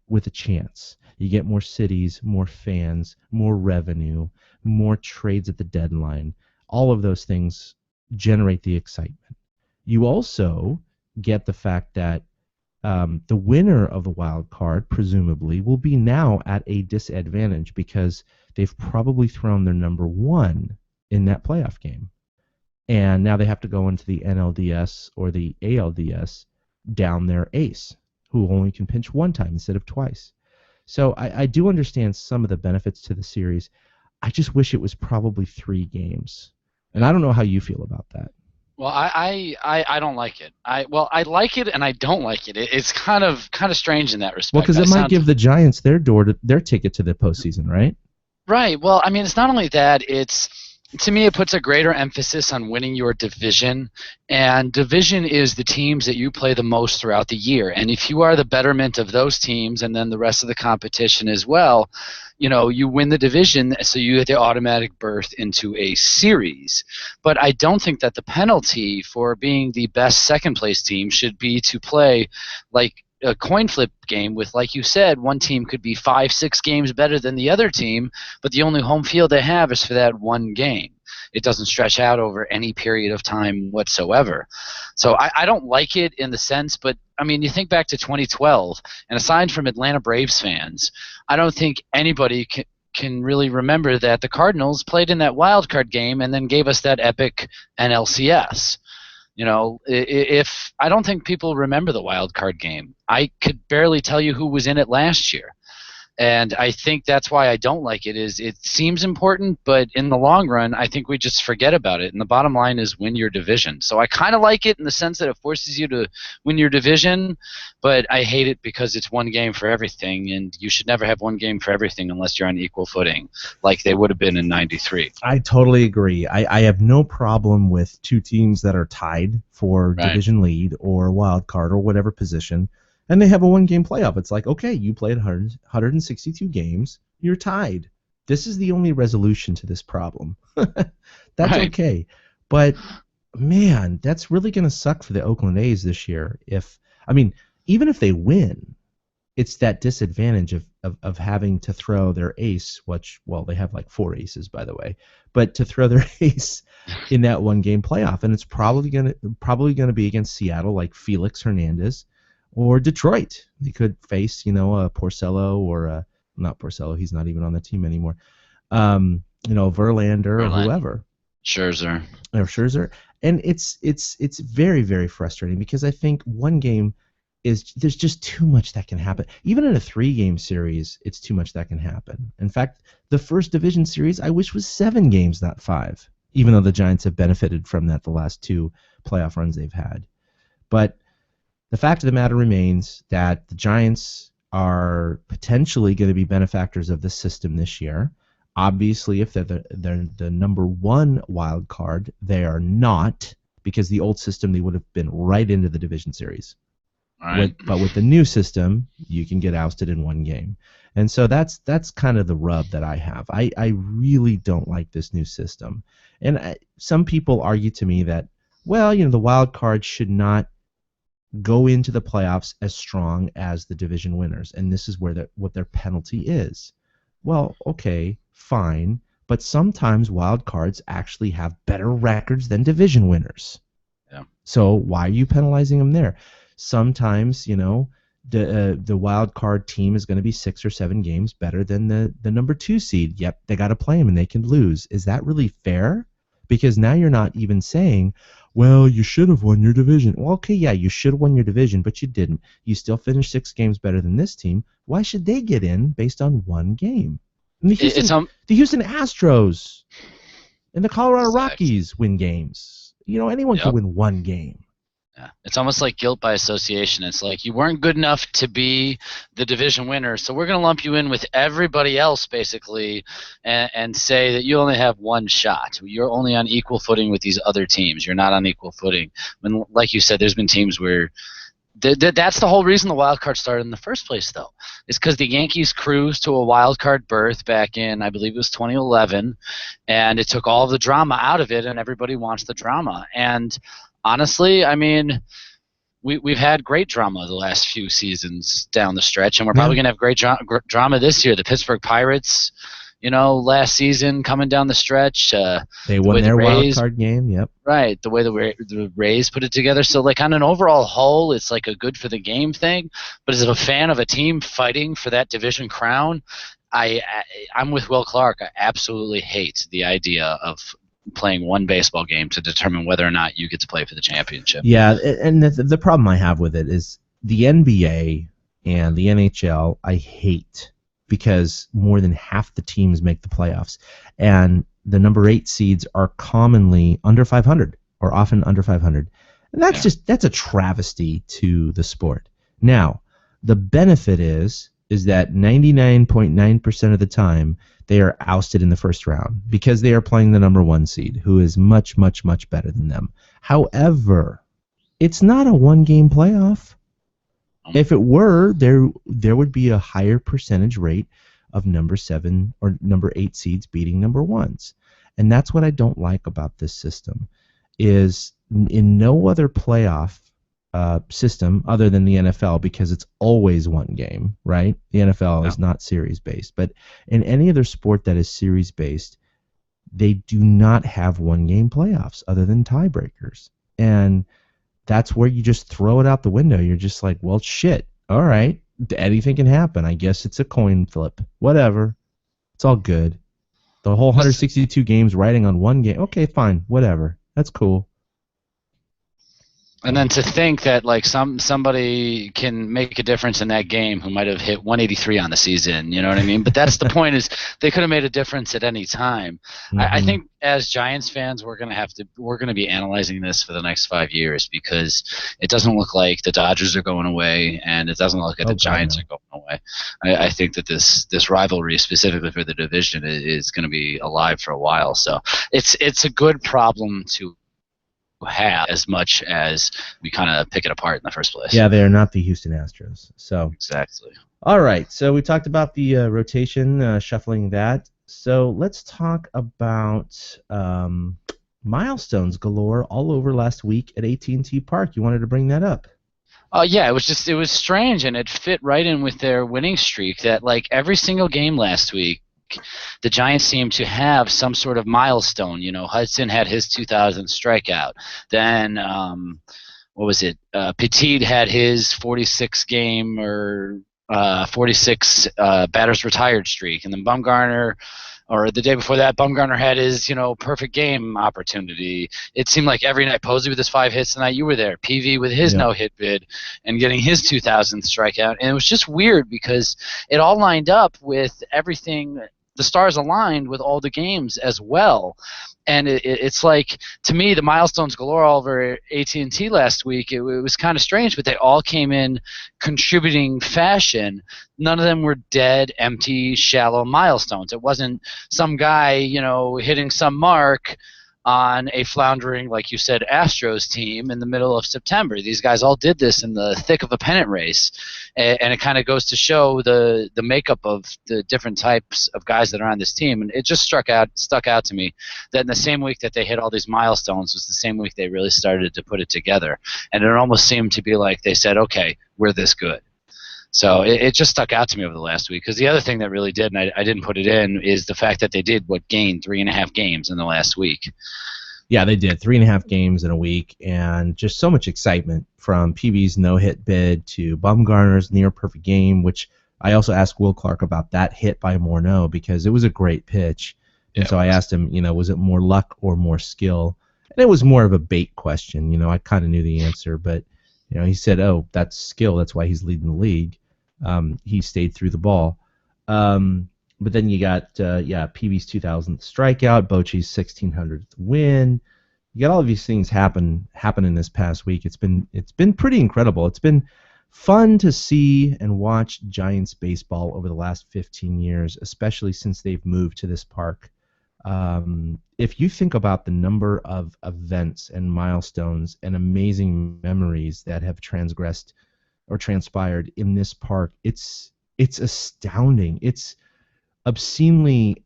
with a chance. You get more cities, more fans, more revenue, more trades at the deadline. All of those things generate the excitement. You also get the fact that the winner of the wild card, presumably, will be now at a disadvantage because they've probably thrown their number 1 in that playoff game. And now they have to go into the NLDS or the ALDS down their ace, who only can pinch 1 time instead of twice. So I do understand some of the benefits to the series. I just wish it was probably 3 games. And I don't know how you feel about that. Well, I don't like it. I like it and I don't like it. It's kind of strange in that respect. Well, because it might give the Giants their ticket to the postseason, right? Right. Well, I mean, it's not only that. To me, it puts a greater emphasis on winning your division, and division is the teams that you play the most throughout the year. And if you are the betterment of those teams and then the rest of the competition as well, you win the division, so you get the automatic berth into a series. But I don't think that the penalty for being the best second-place team should be to play like a coin flip game with, like you said, one team could be 5, 6 games better than the other team, but the only home field they have is for that 1 game. It doesn't stretch out over any period of time whatsoever. So I don't like it in the sense, but I mean, you think back to 2012, and aside from Atlanta Braves fans, I don't think anybody can really remember that the Cardinals played in that wild card game and then gave us that epic NLCS. If I don't think people remember the wild card game. I could barely tell you who was in it last year. And I think that's why I don't like it. Is it seems important, but in the long run, I think we just forget about it. And the bottom line is win your division. So I kind of like it in the sense that it forces you to win your division, but I hate it because it's 1 game for everything, and you should never have 1 game for everything unless you're on equal footing, like they would have been in '93. I totally agree. I have no problem with 2 teams that are tied for division lead or wild card or whatever position, and they have a 1-game playoff. It's like, okay, you played 162 games, you're tied. This is the only resolution to this problem. That's okay. But, man, that's really going to suck for the Oakland A's this year. Even if they win, it's that disadvantage of having to throw their ace, which, well, they have like 4 aces, by the way, but to throw their ace in that 1-game playoff. And it's probably gonna be against Seattle, like Felix Hernandez, or Detroit. They could face, a Porcello or not Porcello. He's not even on the team anymore. Verlander or whoever. Scherzer. And it's very, very frustrating because I think 1 game there's just too much that can happen. Even in a 3-game series, it's too much that can happen. In fact, the first division series I wish was 7 games, not 5, even though the Giants have benefited from that the last 2 playoff runs they've had. But the fact of the matter remains that the Giants are potentially going to be benefactors of the system this year. Obviously, if they're the number 1 wild card, they are not, because the old system they would have been right into the division series. Right. But with the new system, you can get ousted in 1 game. And so that's kind of the rub that I have. I really don't like this new system. And some people argue to me that, well, the wild card should not go into the playoffs as strong as the division winners, and this is where what their penalty is. Well, okay, fine, but sometimes wild cards actually have better records than division winners. Yeah. So why are you penalizing them there? Sometimes, the wild card team is going to be 6 or 7 games better than the number 2 seed. Yep, they got to play them and they can lose. Is that really fair? Because now you're not even saying, well, you should have won your division. Well, okay, yeah, you should have won your division, but you didn't. You still finished 6 games better than this team. Why should they get in based on 1 game? And the Houston Astros and the Colorado Rockies win games. Anyone can win 1 game. Yeah. It's almost like guilt by association. It's like you weren't good enough to be the division winner, so we're going to lump you in with everybody else, basically, and say that you only have 1 shot. You're only on equal footing with these other teams. You're not on equal footing. When, like you said, there's been teams where that's the whole reason the wild card started in the first place, though. It's because the Yankees cruised to a wild card berth back in, I believe it was 2011, and it took all of the drama out of it, and everybody wants the drama. And honestly, I mean, we've had great drama the last few seasons down the stretch, and we're probably going to have great drama this year. The Pittsburgh Pirates, last season coming down the stretch. They won their wild card game, yep. Right, the way the Rays put it together. So, like, on an overall whole, it's like a good for the game thing. But as a fan of a team fighting for that division crown, I'm with Will Clark. I absolutely hate the idea of playing 1 baseball game to determine whether or not you get to play for the championship. Yeah, and the problem I have with it is the NBA and the NHL I hate because more than half the teams make the playoffs, and the number 8 seeds are commonly under 500 or often under 500, and that's a travesty to the sport. Now, the benefit is that 99.9% of the time they are ousted in the first round because they are playing the number 1 seed, who is much, much, much better than them. However, it's not a 1-game playoff. If it were, there would be a higher percentage rate of number 7 or number 8 seeds beating number 1s. And that's what I don't like about this system, is in no other playoff system other than the NFL, because it's always 1 game, right? The NFL is not series-based. But in any other sport that is series-based, they do not have 1-game playoffs other than tiebreakers. And that's where you just throw it out the window. You're just like, well, shit, all right, anything can happen. I guess it's a coin flip. Whatever. It's all good. The whole 162 games riding on 1 game. Okay, fine, whatever. That's cool. And then to think that like somebody can make a difference in that game who might have hit 183 on the season, you know what I mean? But that's the point, is they could have made a difference at any time. Mm-hmm. I think as Giants fans, we're gonna be analyzing this for the next 5 years, because it doesn't look like the Dodgers are going away, and it doesn't look like the Giants are going away. I think that this rivalry, specifically for the division, is going to be alive for a while. So it's a good problem to have, as much as we kind of pick it apart in the first place. Yeah, they are not the Houston Astros. So exactly. All right, so we talked about the rotation, shuffling that. So let's talk about milestones galore all over last week at AT&T Park. You wanted to bring that up? Yeah, it was strange, and it fit right in with their winning streak that, like, every single game last week, the Giants seemed to have some sort of milestone. You know, Hudson had his 2000th strikeout. Then, what was it? Petit had his 46 game or 46 batters retired streak. And then Bumgarner, or the day before that, Bumgarner had his, perfect game opportunity. It seemed like every night, Posey with his 5 hits tonight, you were there. PV with his no-hit bid and getting his 2000th strikeout. And it was just weird because it all lined up with everything. The stars aligned with all the games as well. And it's like, to me, the milestones galore all over AT&T last week, it was kind of strange, but they all came in contributing fashion. None of them were dead, empty, shallow milestones. It wasn't some guy, hitting some mark on a floundering, like you said, Astros team in the middle of September. These guys all did this in the thick of a pennant race, and it kind of goes to show the makeup of the different types of guys that are on this team. And it just stuck out to me that in the same week that they hit all these milestones was the same week they really started to put it together. And it almost seemed to be like they said, okay, we're this good. So it just stuck out to me over the last week. Because the other thing that really did, and I didn't put it in, is the fact that they did gain 3.5 games in the last week. Yeah, they did 3.5 games in a week, and just so much excitement from PB's no-hit bid to Bumgarner's near-perfect game, which I also asked Will Clark about that hit by Morneau because it was a great pitch. And so I asked him, was it more luck or more skill? And it was more of a bait question. I kind of knew the answer, but he said, "Oh, that's skill. That's why he's leading the league." He stayed through the ball. But then you got PB's 2000th strikeout, Bochy's 1600th win. You got all of these things happening this past week. It's been pretty incredible. It's been fun to see and watch Giants baseball over the last 15 years, especially since they've moved to this park. If you think about the number of events and milestones and amazing memories that have transgressed or transpired in this park, it's astounding. It's obscenely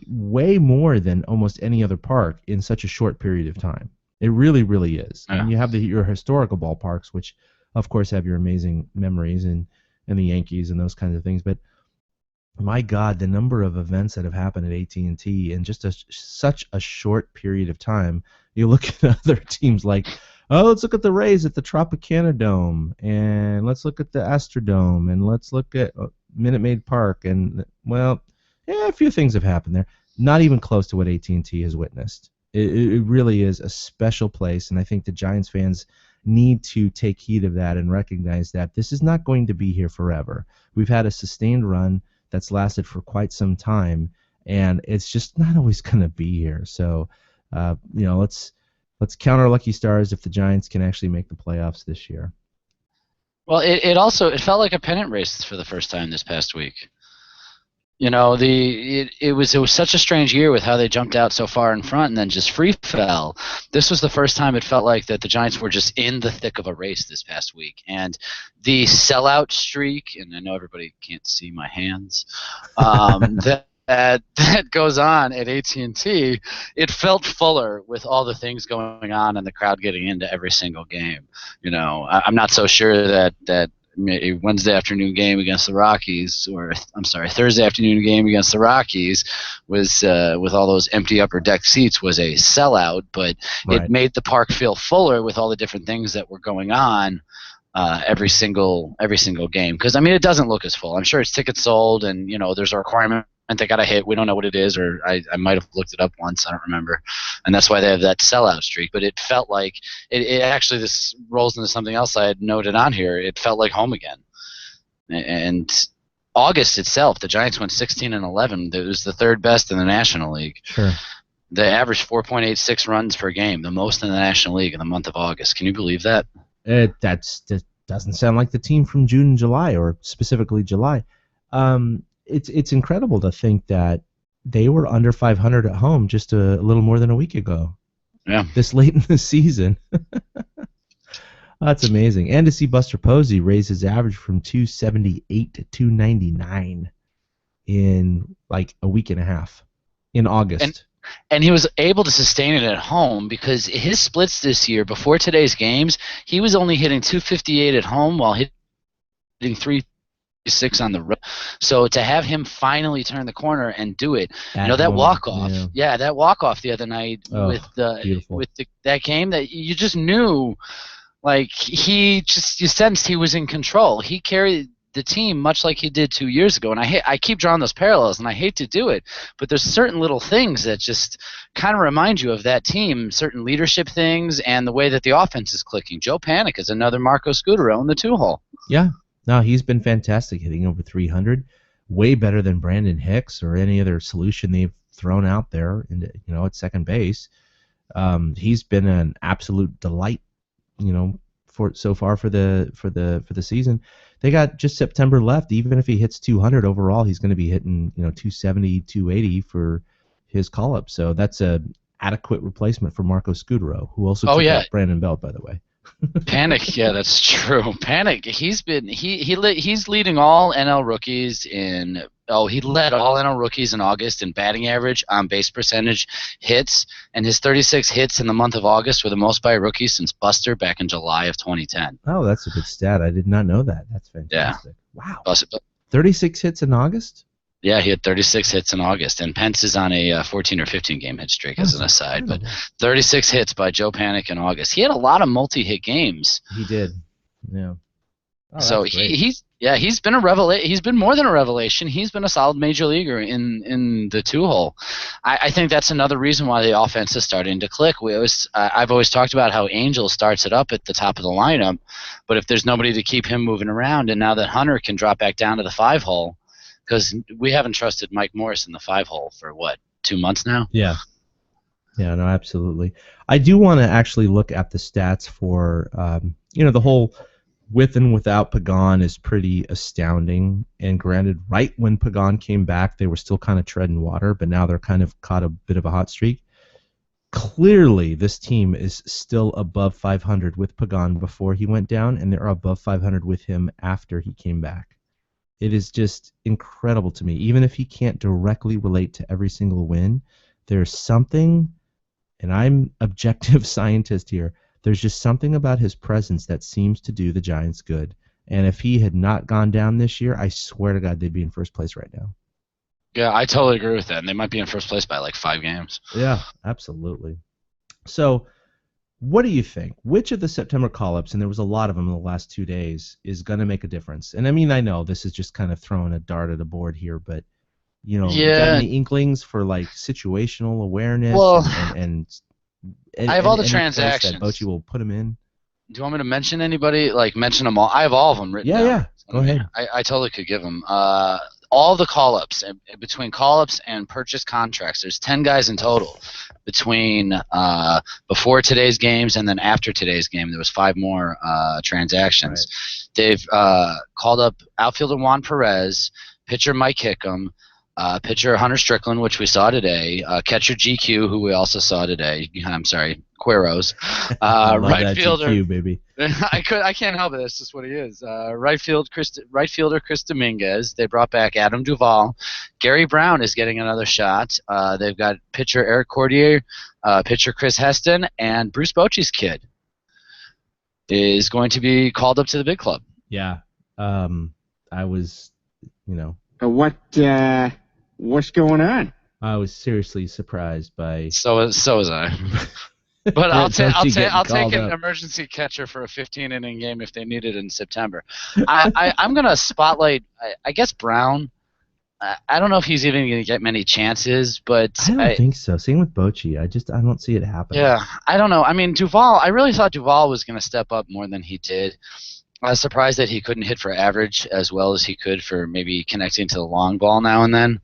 way more than almost any other park in such a short period of time. It really, really is. Yeah. And you have your historical ballparks, which of course have your amazing memories and the Yankees and those kinds of things. But my God, the number of events that have happened at AT&T in just such a short period of time. You look at other teams like, let's look at the Rays at the Tropicana Dome, and let's look at the Astrodome, and let's look at Minute Maid Park, and a few things have happened there. Not even close to what AT&T has witnessed. It really is a special place, and I think the Giants fans need to take heed of that and recognize that this is not going to be here forever. We've had a sustained run that's lasted for quite some time, and it's just not always going to be here. So, let's count our lucky stars if the Giants can actually make the playoffs this year. Well, it felt like a pennant race for the first time this past week. It was such a strange year with how they jumped out so far in front and then just free fell. This was the first time it felt like that the Giants were just in the thick of a race this past week. And the sellout streak, and I know everybody can't see my hands, that goes on at AT&T, it felt fuller with all the things going on and the crowd getting into every single game. I'm not so sure that a Wednesday afternoon game against the Rockies, Thursday afternoon game against the Rockies was with all those empty upper deck seats was a sellout, but Right. It made the park feel fuller with all the different things that were going on every single game. Because it doesn't look as full. I'm sure it's tickets sold, and there's a requirement they got to hit. We don't know what it is, or I might have looked it up once. I don't remember, and that's why they have that sellout streak. But it felt like it actually, this rolls into something else I had noted on here. It felt like home again. And August itself, the Giants went 16-11. It was the third best in the National League. Sure. They averaged 4.86 runs per game, the most in the National League in the month of August. Can you believe that? That doesn't sound like the team from June and July, or specifically July. It's incredible to think that they were under 500 at home just a little more than a week ago. Yeah. This late in the season. That's amazing. And to see Buster Posey raise his average from 278 to 299 in like a week and a half in August. And he was able to sustain it at home because his splits this year, before today's games, he was only hitting 258 at home while hitting 306 on the road. So to have him finally turn the corner and do it, At that home, walk-off. yeah. Yeah, that walk-off the other night Beautiful. that game that you just knew, like, you sensed he was in control. He carried the team much like he did 2 years ago, and I keep drawing those parallels, and I hate to do it, but there's certain little things that just kind of remind you of that team, certain leadership things, and the way that the offense is clicking. Joe Panik is another Marco Scudero in the two-hole. Yeah. No, he's been fantastic, hitting over 300, way better than Brandon Hicks or any other solution they've thrown out there, at second base. He's been an absolute delight, for so far for the season. They got just September left. Even if he hits 200 overall, he's going to be hitting 270, 280 for his call-up. So that's a adequate replacement for Marco Scudero, who also took out Brandon Belt, by the way. Panik, yeah, that's true. Panik, he's leading all NL rookies in. He led all NL rookies in August in batting average, on base percentage, hits, and his 36 hits in the month of August were the most by a rookie since Buster back in July of 2010. Oh, that's a good stat. I did not know that. That's fantastic. Yeah. Wow. 36 36 hits in August? Yeah, he had 36 hits in August, and Pence is on a 14 or 15 game hit streak as an aside. But 36 hits by Joe Panik in August. He had a lot of multi-hit games. He did. Yeah. Oh, So he's been he's been more than a revelation. He's been a solid major leaguer in the 2-hole. I think that's another reason why the offense is starting to click. I've always talked about how Angel starts it up at the top of the lineup, but if there's nobody to keep him moving around, and now that Hunter can drop back down to the 5-hole, because we haven't trusted Mike Morris in the 5-hole for 2 months now. Yeah. Yeah. No, absolutely. I do want to actually look at the stats for the whole. With and without Pagan is pretty astounding. And granted, right when Pagan came back, they were still kind of treading water, but now they're kind of caught a bit of a hot streak. Clearly, this team is still above 500 with Pagan before he went down, and they're above 500 with him after he came back. It is just incredible to me. Even if he can't directly relate to every single win, there's something, and I'm objective scientist here, there's just something about his presence that seems to do the Giants good. And if he had not gone down this year, I swear to God they'd be in first place right now. Yeah, I totally agree with that. And they might be in first place by like 5 games. Yeah, absolutely. So what do you think? Which of the September call-ups, and there was a lot of them in the last 2 days, is going to make a difference? And I mean, I know this is just kind of throwing a dart at a board here, but you got any inklings for like situational awareness and I have all the transactions. That Bochy will put them in. Do you want me to mention anybody? Like, mention them all? I have all of them written down. Yeah. Go ahead. I totally could give them. All the call-ups, between call-ups and purchase contracts, there's 10 guys in total. Between before today's games and then after today's game, there was 5 more transactions. Right. They've called up outfielder Juan Perez, pitcher Mike Hickam, pitcher Hunter Strickland, which we saw today, catcher GQ, who we also saw today. I'm sorry, Quiros. Right fielder, GQ, baby. I can't help it. That's just what he is. Right fielder Chris Dominguez. They brought back Adam Duvall. Gary Brown is getting another shot. They've got pitcher Eric Cordier, pitcher Chris Heston, and Bruce Bochy's kid is going to be called up to the big club. Yeah. I was, What's going on? I was seriously surprised by. So was I. But I'll take an emergency catcher for a 15-inning game if they need it in September. I'm gonna spotlight. I guess Brown. I don't know if he's even gonna get many chances, but I don't think so. Same with Bochy. I don't see it happening. Yeah, I don't know. I mean, Duvall. I really thought Duvall was gonna step up more than he did. I was surprised that he couldn't hit for average as well as he could for maybe connecting to the long ball now and then.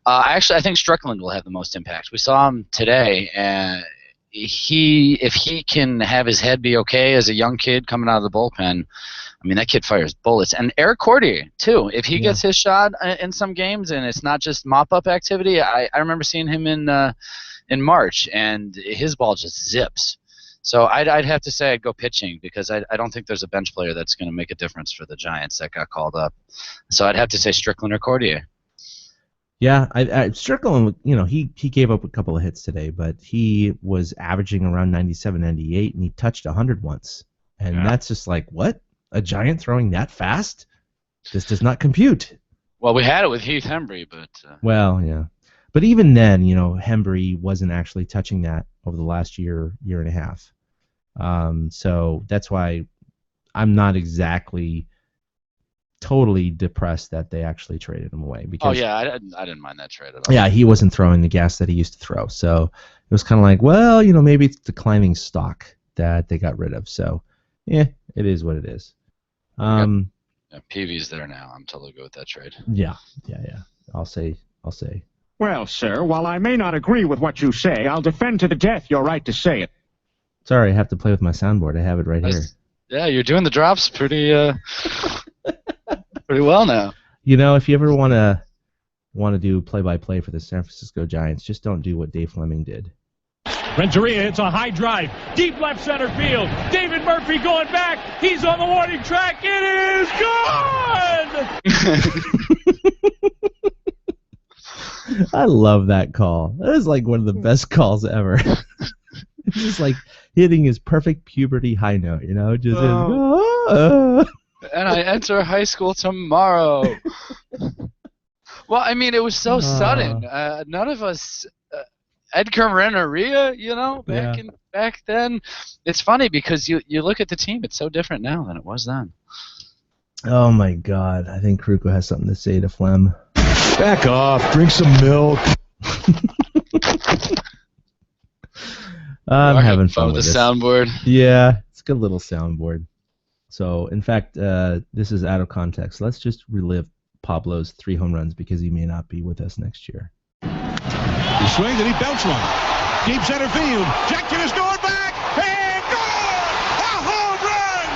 I think Strickland will have the most impact. We saw him today, and if he can have his head be okay as a young kid coming out of the bullpen, I mean, that kid fires bullets. And Eric Cordier, too. If he gets his shot in some games and it's not just mop-up activity, I remember seeing him in March, and his ball just zips. So I'd have to say I'd go pitching because I don't think there's a bench player that's going to make a difference for the Giants that got called up. So I'd have to say Strickland or Cordier. Yeah, Strickland, he gave up a couple of hits today, but he was averaging around 97, 98, and he touched 100 once. And that's just like, what? A Giant throwing that fast? This does not compute. Well, we had it with Heath Hembry, but... Well, yeah. But even then, Hembry wasn't actually touching that over the last year and a half. So that's why I'm not exactly totally depressed that they actually traded him away. Because, I didn't mind that trade at all. Yeah, he wasn't throwing the gas that he used to throw. So it was kind of like, well, maybe it's declining stock that they got rid of. So, yeah, it is what it is. PV's there now. I'm totally good with that trade. Yeah. I'll say. Well, sir, while I may not agree with what you say, I'll defend to the death your right to say it. Sorry, I have to play with my soundboard. I have it right here. Yeah, you're doing the drops pretty pretty well now. If you ever want to do play-by-play for the San Francisco Giants, just don't do what Dave Fleming did. Renteria hits a high drive, deep left center field. David Murphy going back. He's on the warning track. It is gone! I love that call. That is like one of the best calls ever. It's just like hitting his perfect puberty high note, just And I enter high school tomorrow. Well, I mean, it was so sudden. None of us, Edgar Renneria, back then. It's funny because you look at the team; it's so different now than it was then. Oh my God! I think Kruko has something to say to Flem. Back off. Drink some milk. I'm having fun with the this soundboard. Yeah, it's a good little soundboard. So, in fact, this is out of context. Let's just relive Pablo's 3 home runs because he may not be with us next year. He swings and he belts one. Deep center field. Jackson is going back. And gone! A home run!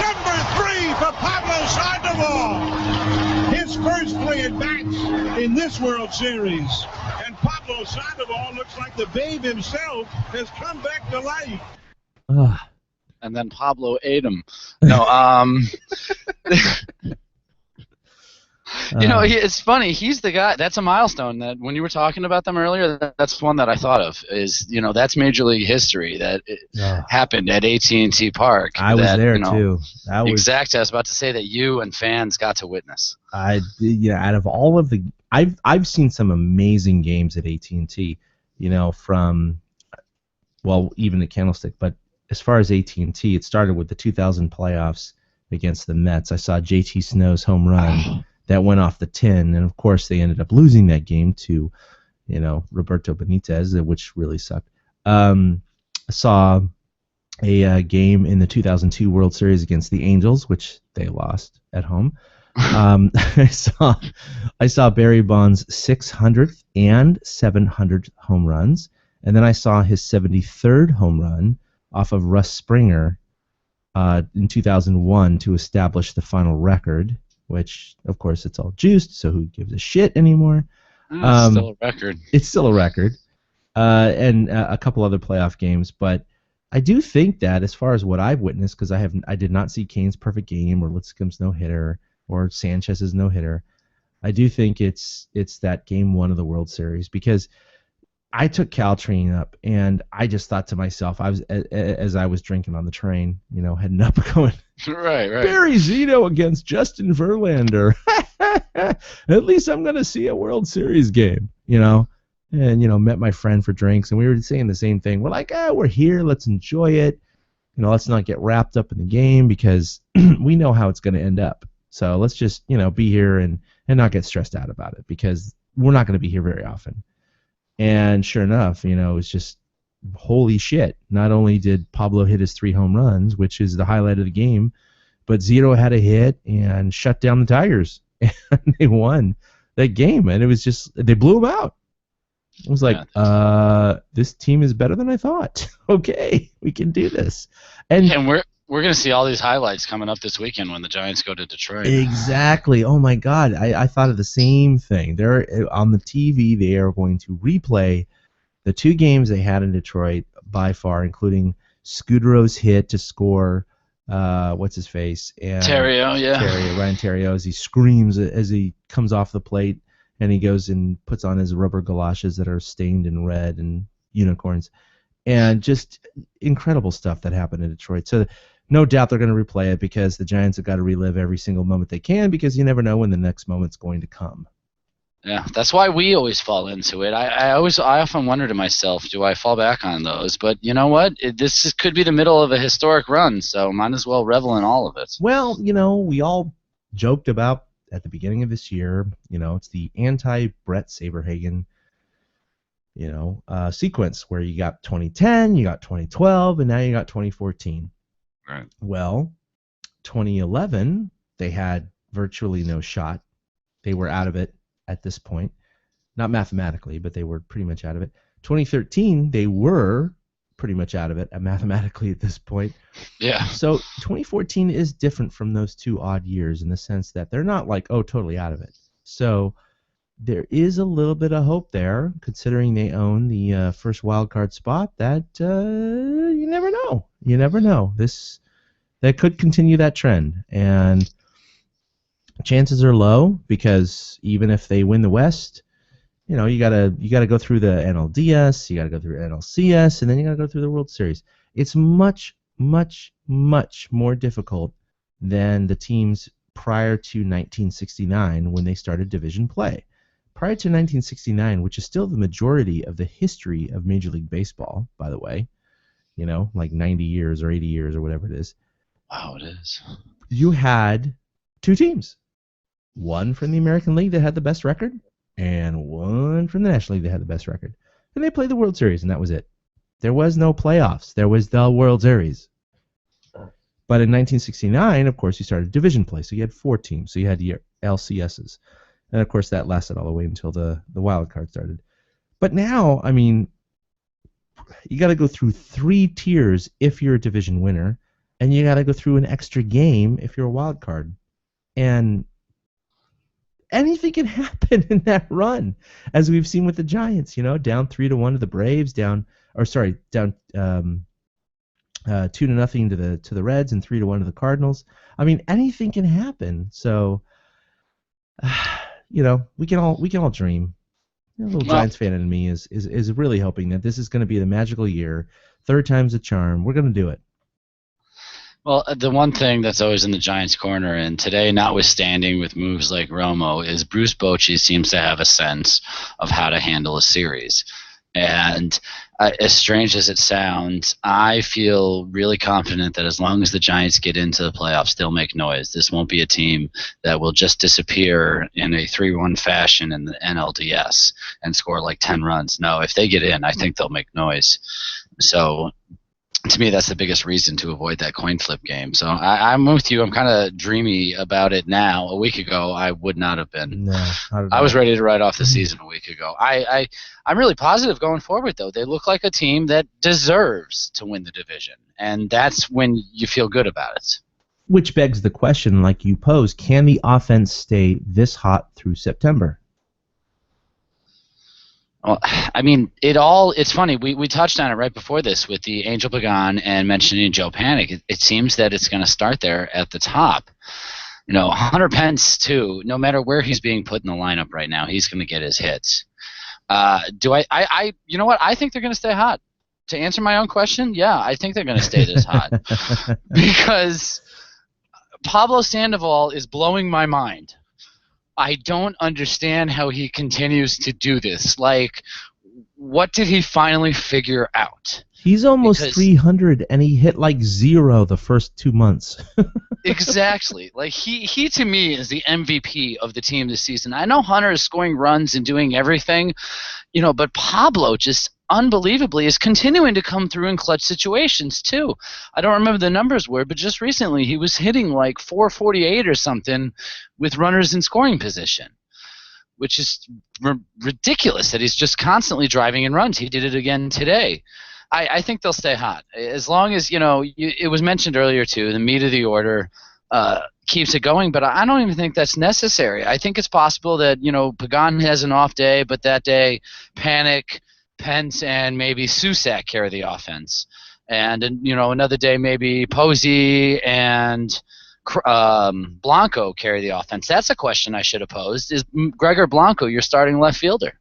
Number 3 for Pablo Sandoval. His first play at bats in this World Series. And Pablo Sandoval looks like the babe himself has come back to life. And then Pablo ate him. No, it's funny. He's the guy. That's a milestone that when you were talking about them earlier, that's one that I thought of. Is that's Major League history that happened at AT&T Park. I was there too. Exactly. I was about to say that you and fans got to witness. Out of all of the, I've seen some amazing games at AT&T. From even at Candlestick, but as far as AT&T, it started with the 2000 playoffs against the Mets. I saw JT Snow's home run. That went off the tin, and of course they ended up losing that game to, Roberto Benitez, which really sucked. I saw a game in the 2002 World Series against the Angels, which they lost at home. I saw Barry Bonds' 600th and 700th home runs, and then I saw his 73rd home run off of Russ Springer in 2001 to establish the final record. Which, of course, it's all juiced, so who gives a shit anymore? It's still a record. It's still a record. And a couple other playoff games. But I do think that as far as what I've witnessed, because I did not see Kane's perfect game or Litzkim's no-hitter or Sanchez's no-hitter, I do think it's that game 1 of the World Series. Because I took Caltrain up, and I just thought to myself, as I was drinking on the train, heading up, going, right. Barry Zito against Justin Verlander. At least I'm going to see a World Series game, And, met my friend for drinks, and we were saying the same thing. We're like, we're here, let's enjoy it. Let's not get wrapped up in the game because we know how it's going to end up. So let's just, be here and not get stressed out about it because we're not going to be here very often. And sure enough, it's just holy shit. Not only did Pablo hit his 3 home runs, which is the highlight of the game, but Zito had a hit and shut down the Tigers. And they won that game. And it was just, they blew them out. It was like, this team is better than I thought. Okay, we can do this. And we're going to see all these highlights coming up this weekend when the Giants go to Detroit. Exactly. Oh, my God. I thought of the same thing. They're on the TV, they are going to replay the 2 games they had in Detroit by far, including Scudero's hit to score, what's his face? And Ryan Theriot, as he screams as he comes off the plate, and he goes and puts on his rubber galoshes that are stained in red and unicorns. And just incredible stuff that happened in Detroit. So no doubt they're going to replay it because the Giants have got to relive every single moment they can because you never know when the next moment's going to come. Yeah, that's why we always fall into it. I often wonder to myself, do I fall back on those? But you know what? This could be the middle of a historic run, so might as well revel in all of it. Well, we all joked about at the beginning of this year, it's the anti-Brett Saberhagen, sequence where you got 2010, you got 2012, and now you got 2014. Right. Well, 2011, they had virtually no shot. They were out of it at this point. Not mathematically, but they were pretty much out of it. 2013, they were pretty much out of it mathematically at this point. Yeah. So 2014 is different from those 2 odd years in the sense that they're not like, totally out of it. So there is a little bit of hope there, considering they own the first wild card spot. That you never know. You never know. That could continue that trend, and chances are low because even if they win the West, you gotta go through the NLDS, you gotta go through NLCS, and then you gotta go through the World Series. It's much, much, much more difficult than the teams prior to 1969 when they started division play. Prior to 1969, which is still the majority of the history of Major League Baseball, by the way, like 90 years or 80 years or whatever it is. Wow, it is. You had two teams. One from the American League that had the best record, and one from the National League that had the best record. And they played the World Series, and that was it. There was no playoffs. There was the World Series. But in 1969, of course, you started division play, so you had 4 teams. So you had your LCSs. And, of course, that lasted all the way until the wild card started. But now, I mean, you got to go through 3 tiers if you're a division winner, and you got to go through an extra game if you're a wild card. And anything can happen in that run, as we've seen with the Giants, down 3-1 to the Braves, down 2-0 to the Reds and 3-1 to the Cardinals. I mean, anything can happen. So, we can all dream. A little Giants fan in me is really hoping that this is going to be the magical year. 3rd time's a charm. We're going to do it. Well, the one thing that's always in the Giants' corner, and today, notwithstanding with moves like Romo, is Bruce Bochy seems to have a sense of how to handle a series. And as strange as it sounds, I feel really confident that as long as the Giants get into the playoffs, they'll make noise. This won't be a team that will just disappear in a 3-1 fashion in the NLDS and score like 10 runs. No, if they get in, I think they'll make noise. So to me, that's the biggest reason to avoid that coin flip game. So I'm with you. I'm kind of dreamy about it now. A week ago, I would not have been. No, I was ready to write off the season a week ago. I'm really positive going forward, though. They look like a team that deserves to win the division, and that's when you feel good about it. Which begs the question, like you pose, can the offense stay this hot through September? Well, I mean, it's funny. We touched on it right before this with the Angel Pagan and mentioning Joe Panic. It seems that it's going to start there at the top. Hunter Pence, too, no matter where he's being put in the lineup right now, he's going to get his hits. You know what? I think they're going to stay hot. To answer my own question, yeah, I think they're going to stay this hot. Because Pablo Sandoval is blowing my mind. I don't understand how he continues to do this. Like, what did he finally figure out? He's almost 300, and he hit like 0 the first 2 months. Exactly. Like, he to me is the MVP of the team this season. I know Hunter is scoring runs and doing everything, but Pablo just unbelievably is continuing to come through in clutch situations too. I don't remember the numbers were, but just recently he was hitting like 448 or something with runners in scoring position, which is ridiculous that he's just constantly driving in runs. He did it again today. I think they'll stay hot as long as it was mentioned earlier too. The meat of the order keeps it going, but I don't even think that's necessary. I think it's possible that Pagan has an off day, but that day Panic, Pence, and maybe Susac carry the offense, and another day maybe Posey and Blanco carry the offense. That's a question I should have posed. Is Gregor Blanco your starting left fielder?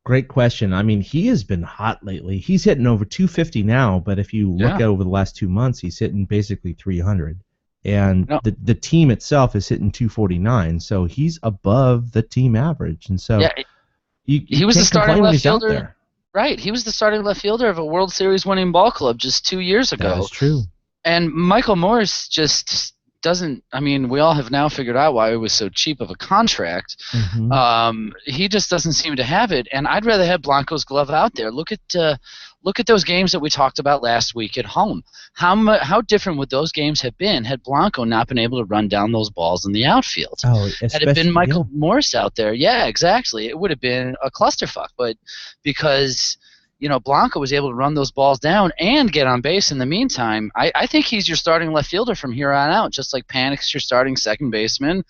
Great question. I mean, he has been hot lately. He's hitting over 250 now, but if you look at over the last 2 months, he's hitting basically 300. And the team itself is hitting 249, so he's above the team average. And so he was the starting left fielder. Right. He was the starting left fielder of a World Series winning ball club just 2 years ago. That's true. And Michael Morris just doesn't. I mean, we all have now figured out why it was so cheap of a contract. Mm-hmm. He just doesn't seem to have it, and I'd rather have Blanco's glove out there. Look at those games that we talked about last week at home. How different would those games have been had Blanco not been able to run down those balls in the outfield? Had it been Michael Morris out there, yeah, exactly, it would have been a clusterfuck. But because Blanco was able to run those balls down and get on base in the meantime, I think he's your starting left fielder from here on out, just like Panic's your starting second baseman,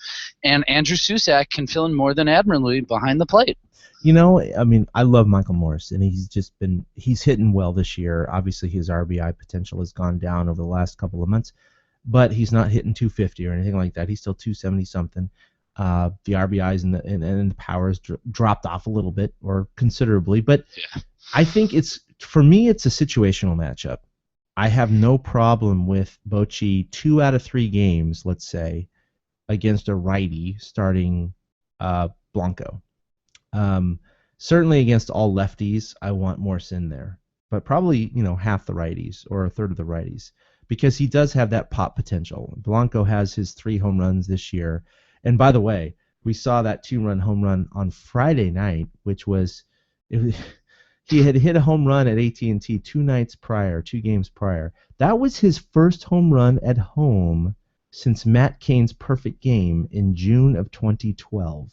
and Andrew Susac can fill in more than admirably behind the plate. I mean, I love Michael Morris, and he's hitting well this year. Obviously, his RBI potential has gone down over the last couple of months, but he's not hitting 250 or anything like that. He's still 270-something. The RBIs and the powers dropped off a little bit or considerably, but I think for me, it's a situational matchup. I have no problem with Bochy 2 out of 3 games, let's say, against a righty starting Blanco. Certainly against all lefties, I want Morse in there, but probably half the righties or a third of the righties because he does have that pop potential. Blanco has his 3 home runs this year, and by the way, we saw that 2-run home run on Friday night, which was he had hit a home run at AT&T 2 games prior. That was his first home run at home since Matt Cain's perfect game in June of 2012.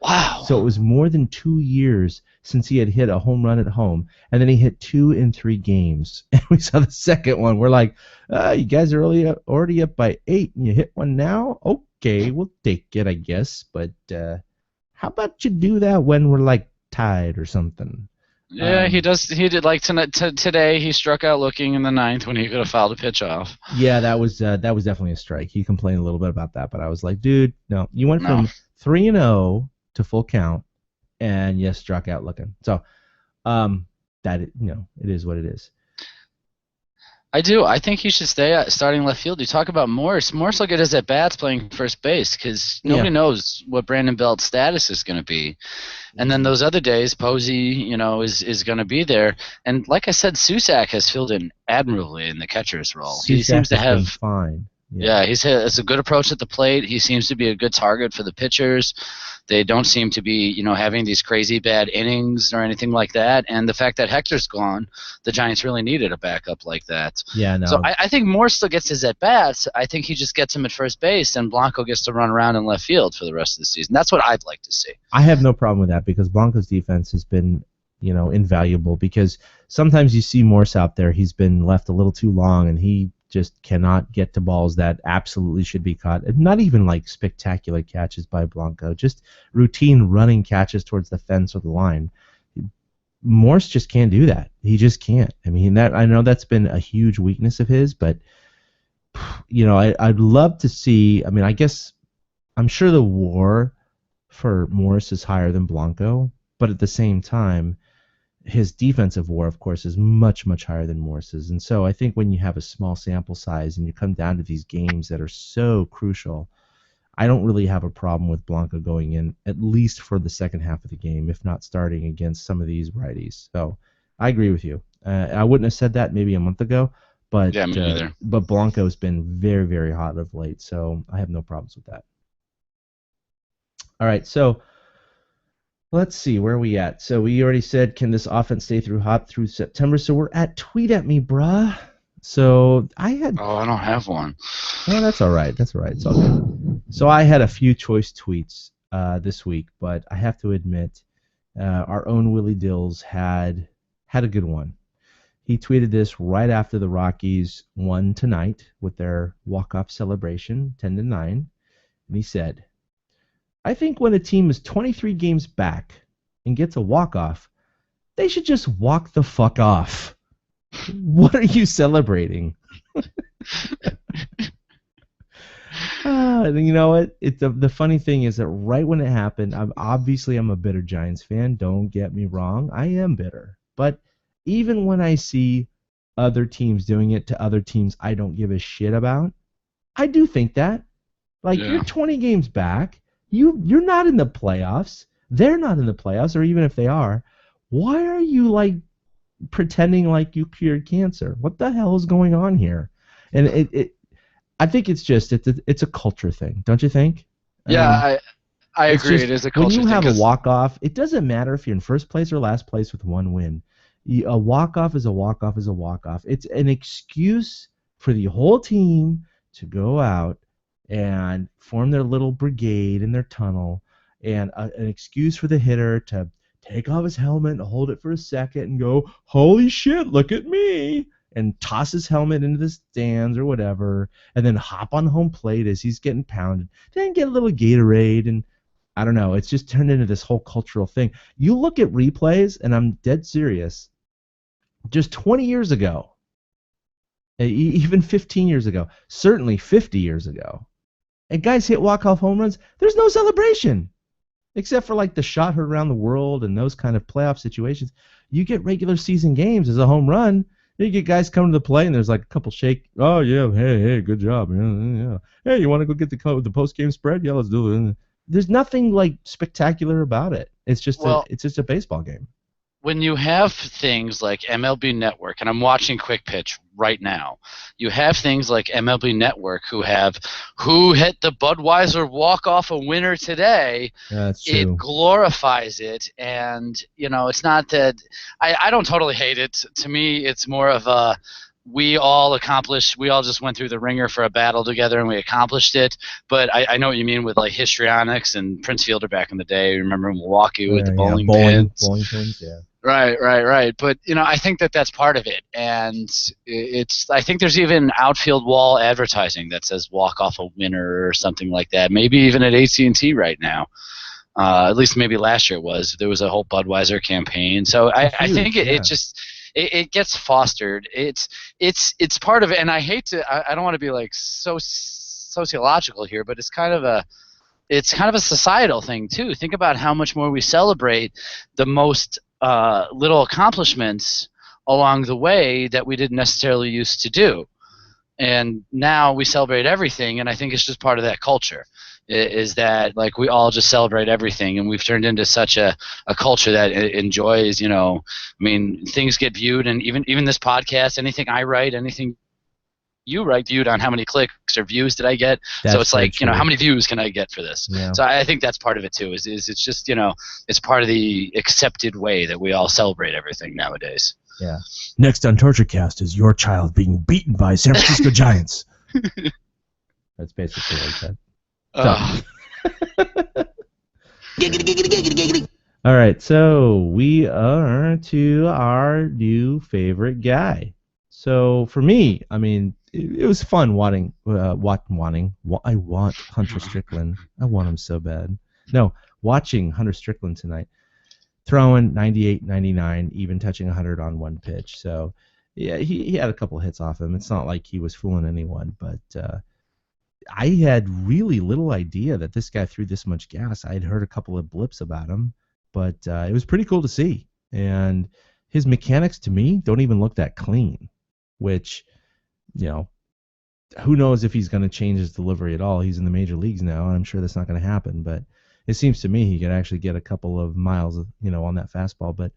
Wow. So it was more than 2 years since he had hit a home run at home, and then he hit 2 in 3 games. And we saw the second one. We're like, you guys are already up by 8, and you hit one now? Okay, we'll take it, I guess. But how about you do that when we're like tied or something? Yeah, he does. He did like today. He struck out looking in the 9th when he could have fouled a pitch off. Yeah, that was definitely a strike. He complained a little bit about that, but I was like, dude, no, you went from 3-0 to full count, and you struck out looking. So, it is what it is. I do. I think he should stay at starting left field. You talk about Morse. Morse will get his at bats playing first base because nobody knows what Brandon Belt's status is going to be. And then those other days, Posey, is going to be there. And like I said, Susac has filled in admirably in the catcher's role. He seems to have fine. Yeah, it's a good approach at the plate. He seems to be a good target for the pitchers. They don't seem to be, having these crazy bad innings or anything like that. And the fact that Hector's gone, the Giants really needed a backup like that. Yeah, no. So I think Moore still gets his at-bats. I think he just gets him at first base, and Blanco gets to run around in left field for the rest of the season. That's what I'd like to see. I have no problem with that because Blanco's defense has been, invaluable because sometimes you see Morse out there. He's been left a little too long, and he just cannot get to balls that absolutely should be caught. Not even like spectacular catches by Blanco, just routine running catches towards the fence or the line. Morse just can't do that. He just can't. I mean, I know that's been a huge weakness of his, but I'd love to see. I mean, I guess I'm sure the WAR for Morse is higher than Blanco, but at the same time, his defensive WAR, of course, is much, much higher than Morse's. And so I think when you have a small sample size and you come down to these games that are so crucial, I don't really have a problem with Blanco going in, at least for the second half of the game, if not starting against some of these righties. So I agree with you. I wouldn't have said that maybe a month ago, but yeah, me neither. But Blanco's been very, very hot of late, so I have no problems with that. All right, so let's see, where are we at? So we already said, can this offense stay hot through September? So we're at tweet at me, bruh. So I had... Oh, I don't have one. No, that's all right. That's all right. It's all good. So I had a few choice tweets this week, but I have to admit, our own Willie Dills had a good one. He tweeted this right after the Rockies won tonight with their walk-off celebration, 10-9, and he said, I think when a team is 23 games back and gets a walk-off, they should just walk the fuck off. What are you celebrating? You know what? The funny thing is that right when it happened, I'm a bitter Giants fan. Don't get me wrong. I am bitter. But even when I see other teams doing it to other teams I don't give a shit about, I do think that. Like, you're 20 games back. You're not in the playoffs. They're not in the playoffs, or even if they are, why are you like pretending like you cured cancer? What the hell is going on here? And I think it's a culture thing, don't you think? Yeah, I agree. It is a culture thing. When you have a walk-off, it doesn't matter if you're in first place or last place with one win. A walk-off is a walk-off is a walk-off. It's an excuse for the whole team to go out and form their little brigade in their tunnel, and an excuse for the hitter to take off his helmet and hold it for a second and go, holy shit, look at me, and toss his helmet into the stands or whatever, and then hop on home plate as he's getting pounded, then get a little Gatorade, and I don't know, it's just turned into this whole cultural thing. You look at replays, and I'm dead serious, just 20 years ago, even 15 years ago, certainly 50 years ago, and guys hit walk-off home runs, there's no celebration. Except for like the shot heard around the world and those kind of playoff situations. You get regular season games as a home run, You get guys coming to the play, and there's like a couple shake. Oh yeah, hey, good job. Yeah. Hey, you want to go get the post game spread? Yeah, let's do it. There's nothing like spectacular about it. It's just a baseball game. When you have things like MLB Network, and I'm watching Quick Pitch right now, you have things like MLB Network who hit the Budweiser walk-off a winner today. That's true. It glorifies it, and it's not that I don't totally hate it. To me, it's more of a we all just went through the ringer for a battle together and we accomplished it. But I know what you mean with like histrionics and Prince Fielder back in the day. Remember Milwaukee with the bowling pins? Bowling pins, yeah. Right. But I think that's part of it, and I think there's even outfield wall advertising that says "walk off a winner" or something like that. Maybe even at AT&T right now. At least maybe last year there was a whole Budweiser campaign. So I think it gets fostered. It's part of it, and I hate to. I don't want to be like so sociological here, but it's kind of a societal thing too. Think about how much more we celebrate the most little accomplishments along the way that we didn't necessarily used to do, and now we celebrate everything. And I think it's just part of that culture. Is that like we all just celebrate everything, and we've turned into such a culture that enjoys, things get viewed, and even this podcast, anything I write, anything you write, viewed on how many clicks or views did I get. So it's like, how many views can I get for this? Yeah. So I think that's part of it too, is it's just, it's part of the accepted way that we all celebrate everything nowadays. Yeah. Next on TortureCast is your child being beaten by San Francisco Giants. That's basically like that. All right, so we are to our new favorite guy. So for me, it was fun I want Hunter Strickland. I want him so bad. No, watching Hunter Strickland tonight, throwing 98, 99, even touching 100 on one pitch. So yeah, he had a couple hits off him. It's not like he was fooling anyone, but I had really little idea that this guy threw this much gas. I'd heard a couple of blips about him, but it was pretty cool to see. And his mechanics, to me, don't even look that clean, which, who knows if he's going to change his delivery at all. He's in the major leagues now, and I'm sure that's not going to happen. But it seems to me he could actually get a couple of miles, on that fastball. But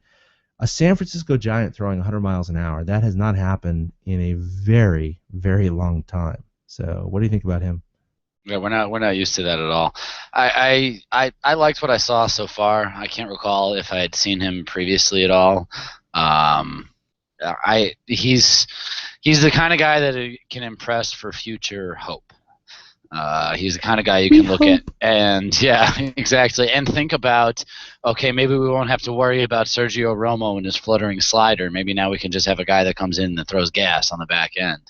a San Francisco Giant throwing 100 miles an hour, that has not happened in a very, very long time. So what do you think about him? Yeah, we're not used to that at all. I liked what I saw so far. I can't recall if I had seen him previously at all. He's the kind of guy that can impress for future hope. He's the kind of guy you can look at and exactly, and think about, okay, maybe we won't have to worry about Sergio Romo and his fluttering slider. Maybe now we can just have a guy that comes in that throws gas on the back end.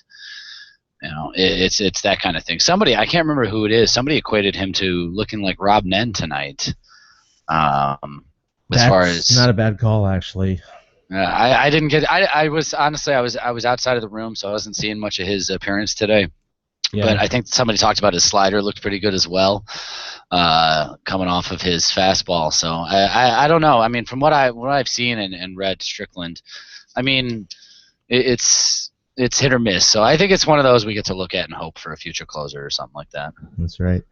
It's that kind of thing. Somebody, I can't remember who it is, somebody equated him to looking like Rob Nen tonight. That's not a bad call, actually. I didn't get. I was honestly I was outside of the room, so I wasn't seeing much of his appearance today. Yeah. But I think somebody talked about his slider looked pretty good as well, coming off of his fastball. So I don't know. From what I've seen and read Strickland, it's hit or miss. So I think it's one of those we get to look at and hope for a future closer or something like that. That's right.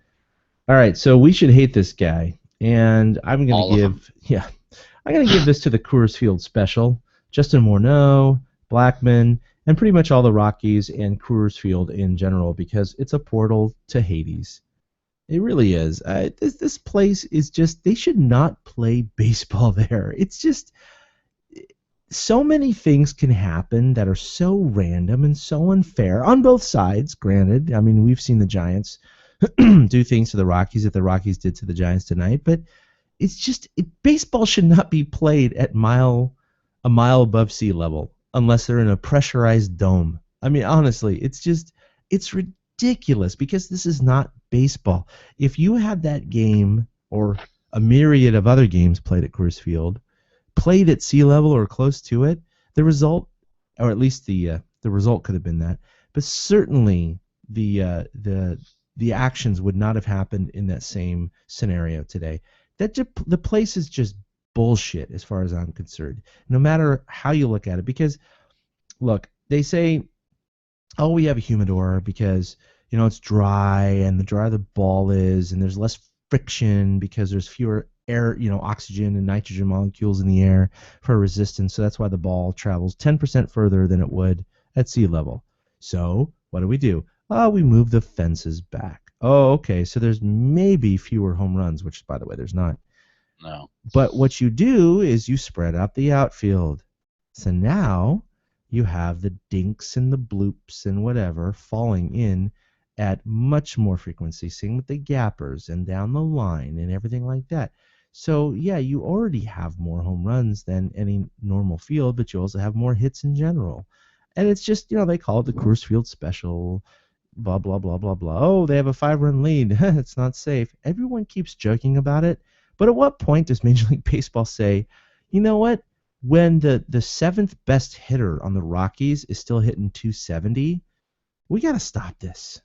All right, so we should hate this guy, and I'm going to give this to the Coors Field Special, Justin Morneau, Blackman, and pretty much all the Rockies and Coors Field in general, because it's a portal to Hades. It really is. This place is just, they should not play baseball there. It's just, so many things can happen that are so random and so unfair on both sides, granted. We've seen the Giants do things to the Rockies that the Rockies did to the Giants tonight, but it's just, baseball should not be played at a mile above sea level unless they're in a pressurized dome. Honestly, it's ridiculous, because this is not baseball. If you had that game, or a myriad of other games played at Coors Field, played at sea level or close to it, the result, or at least the result could have been that, but certainly the actions would not have happened in that same scenario today. The place is just bullshit as far as I'm concerned, no matter how you look at it. Because, look, they say, oh, we have a humidor because it's dry, and the drier the ball is, and there's less friction because there's fewer air, oxygen and nitrogen molecules in the air for resistance. So that's why the ball travels 10% further than it would at sea level. So what do? Oh, we move the fences back. Oh, okay. So there's maybe fewer home runs, which, by the way, there's not. No. But what you do is you spread out the outfield. So now you have the dinks and the bloops and whatever falling in at much more frequency, same with the gappers and down the line and everything like that. So, yeah, you already have more home runs than any normal field, but you also have more hits in general. And it's just, they call it the Coors Field Special, blah, blah, blah, blah, blah. Oh, they have a 5-run lead. It's not safe. Everyone keeps joking about it. But at what point does Major League Baseball say, you know what? When the 7th best hitter on the Rockies is still hitting 270, we got to stop this.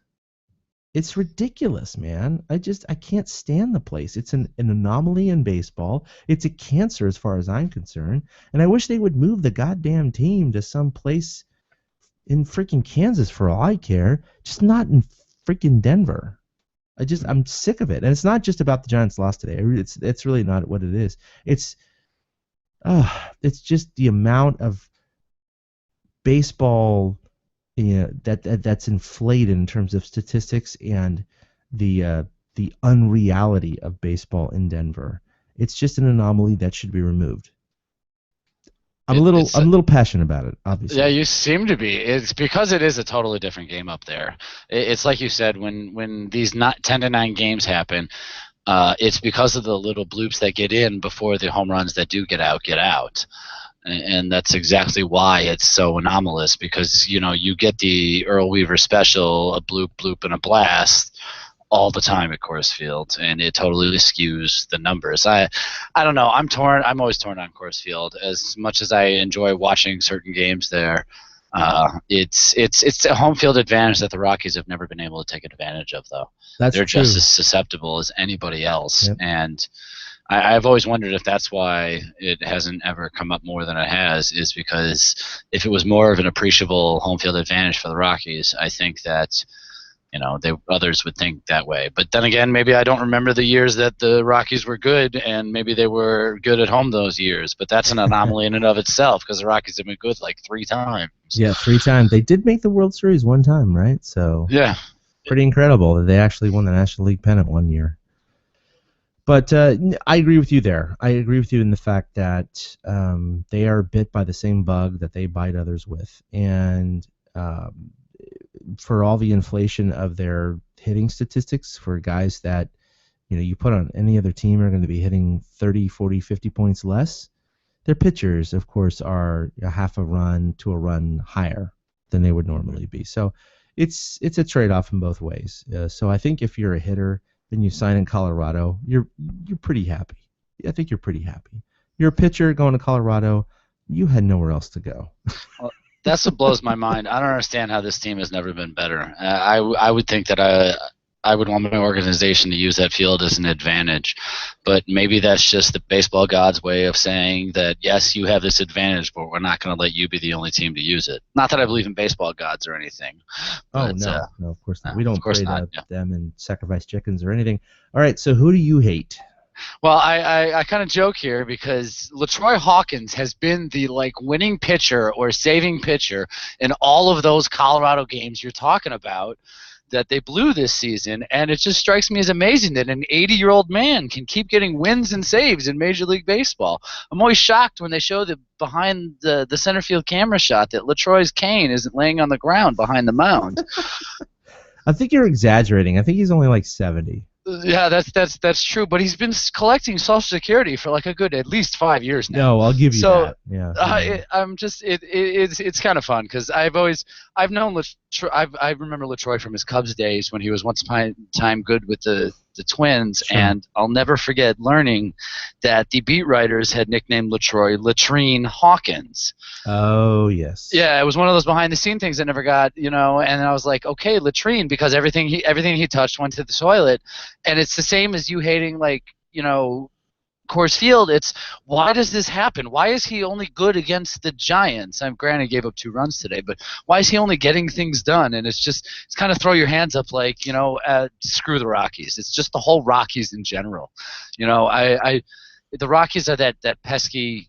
It's ridiculous, man. I can't stand the place. It's an anomaly in baseball. It's a cancer as far as I'm concerned. And I wish they would move the goddamn team to some place in freaking Kansas for all I care. Just not in freaking Denver. I'm sick of it. And it's not just about the Giants loss today. It's really not what it is. It's just the amount of baseball that's inflated in terms of statistics and the unreality of baseball in Denver. It's just an anomaly that should be removed. I'm a little passionate about it, obviously. Yeah, you seem to be. It's because it is a totally different game up there. It's like you said, when these 10-9 games happen, it's because of the little bloops that get in before the home runs that do get out. And that's exactly why it's so anomalous, because you get the Earl Weaver special, a bloop, and a blast all the time at Coors Field, and it totally skews the numbers. I don't know. I'm torn. I'm always torn on Coors Field. As much as I enjoy watching certain games there, it's a home field advantage that the Rockies have never been able to take advantage of, though. They're true. Just as susceptible as anybody else, yep. And I've always wondered if that's why it hasn't ever come up more than it has, is because if it was more of an appreciable home field advantage for the Rockies, I think that others would think that way. But then again, maybe I don't remember the years that the Rockies were good, and maybe they were good at home those years. But that's an anomaly in and of itself, because the Rockies have been good like 3 times. Yeah, 3 times. They did make the World Series 1 time, right? So yeah, pretty incredible that they actually won the National League pennant 1 year. But I agree with you there. I agree with you in the fact that they are bit by the same bug that they bite others with. And for all the inflation of their hitting statistics, for guys that you put on any other team are going to be hitting 30, 40, 50 points less, their pitchers, of course, are a half a run to a run higher than they would normally be. So it's a trade-off in both ways. So I think if you're a hitter, then you sign in Colorado, you're pretty happy. I think you're pretty happy. You're a pitcher going to Colorado, you had nowhere else to go. Well, that's what blows my mind. I don't understand how this team has never been better. I would think that I would want my organization to use that field as an advantage, but maybe that's just the baseball gods' way of saying that, yes, you have this advantage, but we're not going to let you be the only team to use it. Not that I believe in baseball gods or anything. But, no, of course not. We don't pray to yeah. them and sacrifice chickens or anything. All right, so who do you hate? Well, I kind of joke here because LaTroy Hawkins has been the winning pitcher or saving pitcher in all of those Colorado games you're talking about that they blew this season, and it just strikes me as amazing that an 80-year-old man can keep getting wins and saves in Major League Baseball. I'm always shocked when they show the behind the center field camera shot that LaTroy's cane isn't laying on the ground behind the mound. I think you're exaggerating. I think he's only like 70. Yeah, that's true, but he's been collecting Social Security for a good at least 5 years now. No, I'll give you that. Yeah. It's kind of fun because I've known LaTroy. I remember LaTroy from his Cubs days when he was once upon a time good with the Twins, sure. And I'll never forget learning that the beat writers had nicknamed LaTroy Latrine Hawkins. Oh yes. Yeah, it was one of those behind the scene things that never got, and I was like, okay, latrine, because everything he touched went to the toilet, and it's the same as you hating Coors Field, it's why does this happen? Why is he only good against the Giants? I'm granted he gave up 2 runs today, but why is he only getting things done? And it's kind of throw your hands up like, screw the Rockies. It's just the whole Rockies in general. The Rockies are that pesky,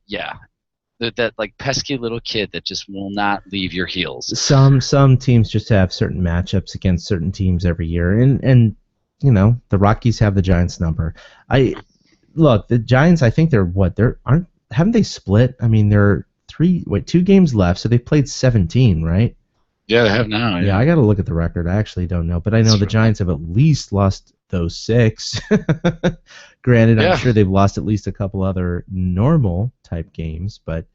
that like pesky little kid that just will not leave your heels. Some teams just have certain matchups against certain teams every year, and the Rockies have the Giants number. Look, the Giants, I think haven't they split? I mean, there are 2 games left, so they've played 17, right? Yeah, they have now. Yeah, I got to look at the record. I actually don't know, but I know the Giants have at least lost those 6. Granted, I'm sure they've lost at least a couple other normal type games, but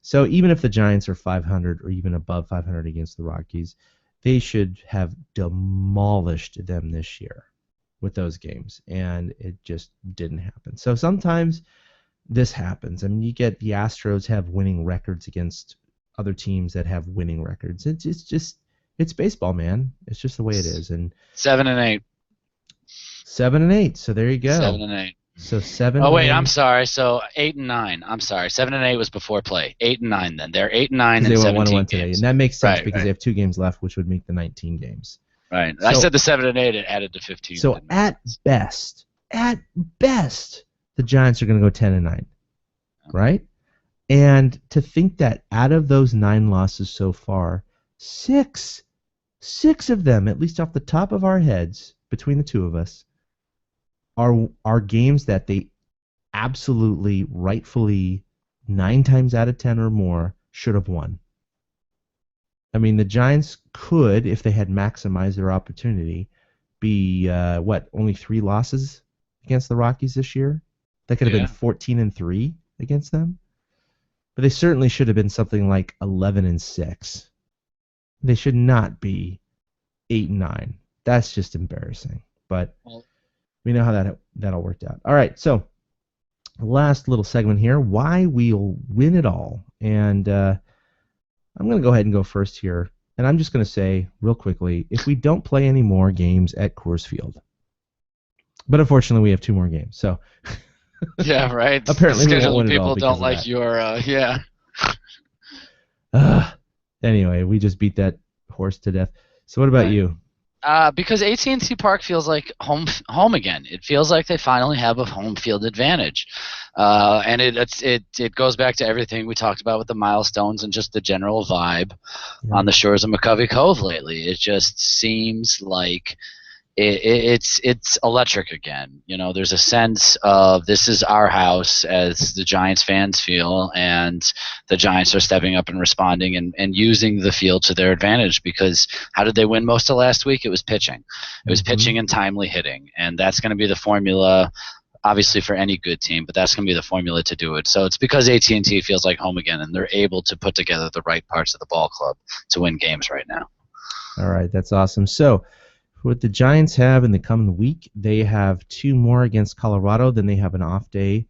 so even if the Giants are 500 or even above 500 against the Rockies, they should have demolished them this year with those games, and it just didn't happen. So sometimes this happens. I mean, you get the Astros have winning records against other teams that have winning records. It's baseball, man. It's just the way it is. And 7-8. 7-8. So there you go. 7-8. So 7. Oh wait, I'm sorry. So 8-9. I'm sorry. 7-8 was before play. 8-9 then. They're 8-9 and they 17 went 1-1 games. today, and that makes sense because they have 2 games left, which would make the 19 games. Right. So, I said the 7-8. It added to 15. So at best, the Giants are going to go 10-9, right? And to think that out of those 9 losses so far, 6 of them, at least off the top of our heads, between the 2 of us, are games that they absolutely, rightfully, 9 times out of 10 or more should have won. I mean, the Giants could, if they had maximized their opportunity, be only 3 losses against the Rockies this year. That could have been 14-3 against them. But they certainly should have been something like 11-6. They should not be 8-9. That's just embarrassing. But we know how that all worked out. All right, so last little segment here: why we'll win it all. And I'm going to go ahead and go first here. And I'm just going to say real quickly, if we don't play any more games at Coors Field, but unfortunately we have 2 more games, so yeah, right. Apparently, we won't win it all people don't because of like that. your Anyway, we just beat that horse to death. So what about you? Because AT&T Park feels like home again. It feels like they finally have a home field advantage, and it goes back to everything we talked about with the milestones and just the general vibe on the shores of McCovey Cove lately. It just seems like it's electric again. There's a sense of this is our house, as the Giants fans feel, and the Giants are stepping up and responding and using the field to their advantage, because how did they win most of last week? It was pitching. It was pitching and timely hitting, and that's going to be the formula, obviously, for any good team, but that's going to be the formula to do it. So it's because AT&T feels like home again, and they're able to put together the right parts of the ball club to win games right now. All right, that's awesome. So what the Giants have in the coming week, they have 2 more against Colorado, then they have an off day,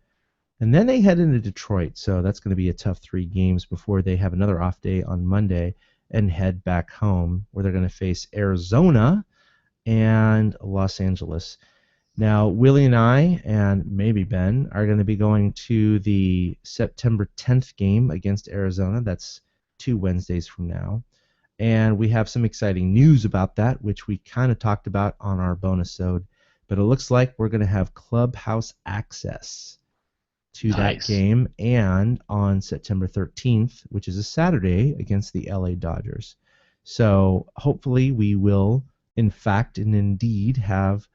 and then they head into Detroit. So that's going to be a tough 3 games before they have another off day on Monday and head back home, where they're going to face Arizona and Los Angeles. Now, Willie and I, and maybe Ben, are going to be going to the September 10th game against Arizona. That's 2 Wednesdays from now. And we have some exciting news about that, which we kind of talked about on our bonus-ode. But it looks like we're going to have clubhouse access to that game, and on September 13th, which is a Saturday, against the LA Dodgers. So hopefully we will, in fact and indeed, have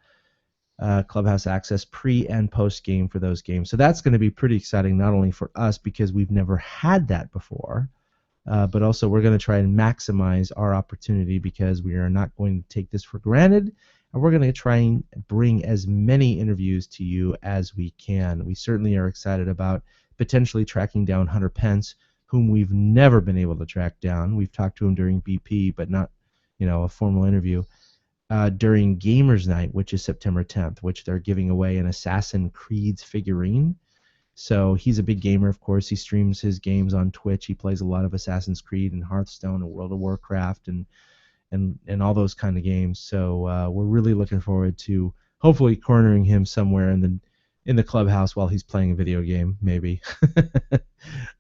clubhouse access pre- and post-game for those games. So that's going to be pretty exciting, not only for us because we've never had that before, but also we're going to try and maximize our opportunity, because we are not going to take this for granted, and we're going to try and bring as many interviews to you as we can. We certainly are excited about potentially tracking down Hunter Pence, whom we've never been able to track down. We've talked to him during BP, but not, a formal interview. During Gamers Night, which is September 10th, which they're giving away an Assassin's Creed figurine. So he's a big gamer, of course. He streams his games on Twitch. He plays a lot of Assassin's Creed and Hearthstone and World of Warcraft and all those kind of games. So we're really looking forward to hopefully cornering him somewhere in in the clubhouse while he's playing a video game, maybe,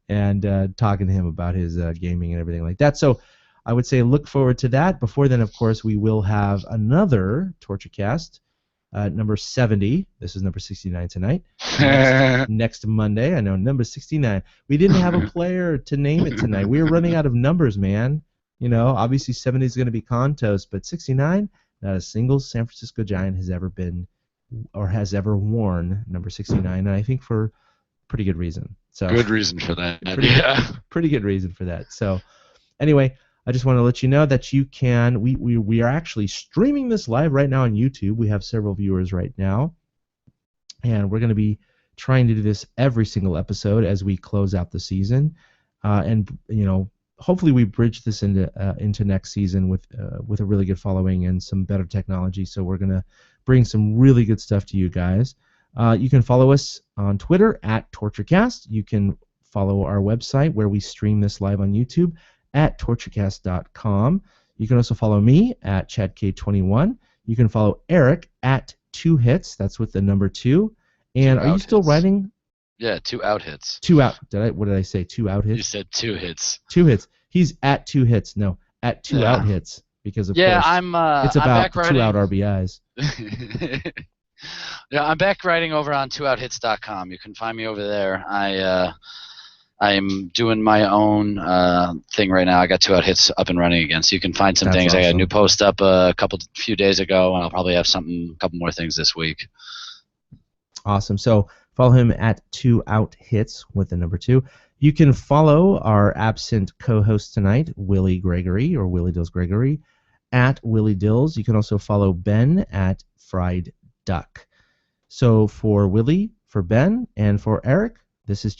and talking to him about his gaming and everything like that. So I would say look forward to that. Before then, of course, we will have another TortureCast, number 70. This is number 69 tonight. Next Monday. I know, number 69. We didn't have a player to name it tonight. We were running out of numbers, man. You know, obviously 70 is going to be Contos, but 69, not a single San Francisco Giant has ever been or has ever worn number 69, and I think for pretty good reason. So Good reason for that. pretty good reason for that. So anyway, I just want to let you know that you can, we are actually streaming this live right now on YouTube. We have several viewers right now, and we're going to be trying to do this every single episode as we close out the season, and you know, hopefully we bridge this into next season with a really good following and some better technology. So we're gonna bring some really good stuff to you guys. You can follow us on Twitter at TortureCast. You can follow our website where we stream this live on YouTube at TortureCast.com. You can also follow me at ChadK21. You can follow Eric at 2 hits. That's with the number 2. And are you still writing? Yeah, 2 out hits. 2 out. What did I say? 2 out hits? You said 2 hits. 2 hits. He's at 2 hits. No, at 2 out hits because of course it's about I'm 2 out RBIs. Yeah, I'm back writing over on 2outhits.com. You can find me over there. I'm doing my own thing right now. I got 2 out hits up and running again, so you can find some That's things. awesome. I got a new post up a few days ago, and I'll probably have a couple more things this week. Awesome. So follow him at 2 out hits with the number 2. You can follow our absent co-host tonight, Willie Gregory, or Willie Dills Gregory, at Willie Dills. You can also follow Ben at Fried Duck. So for Willie, for Ben, and for Eric, this is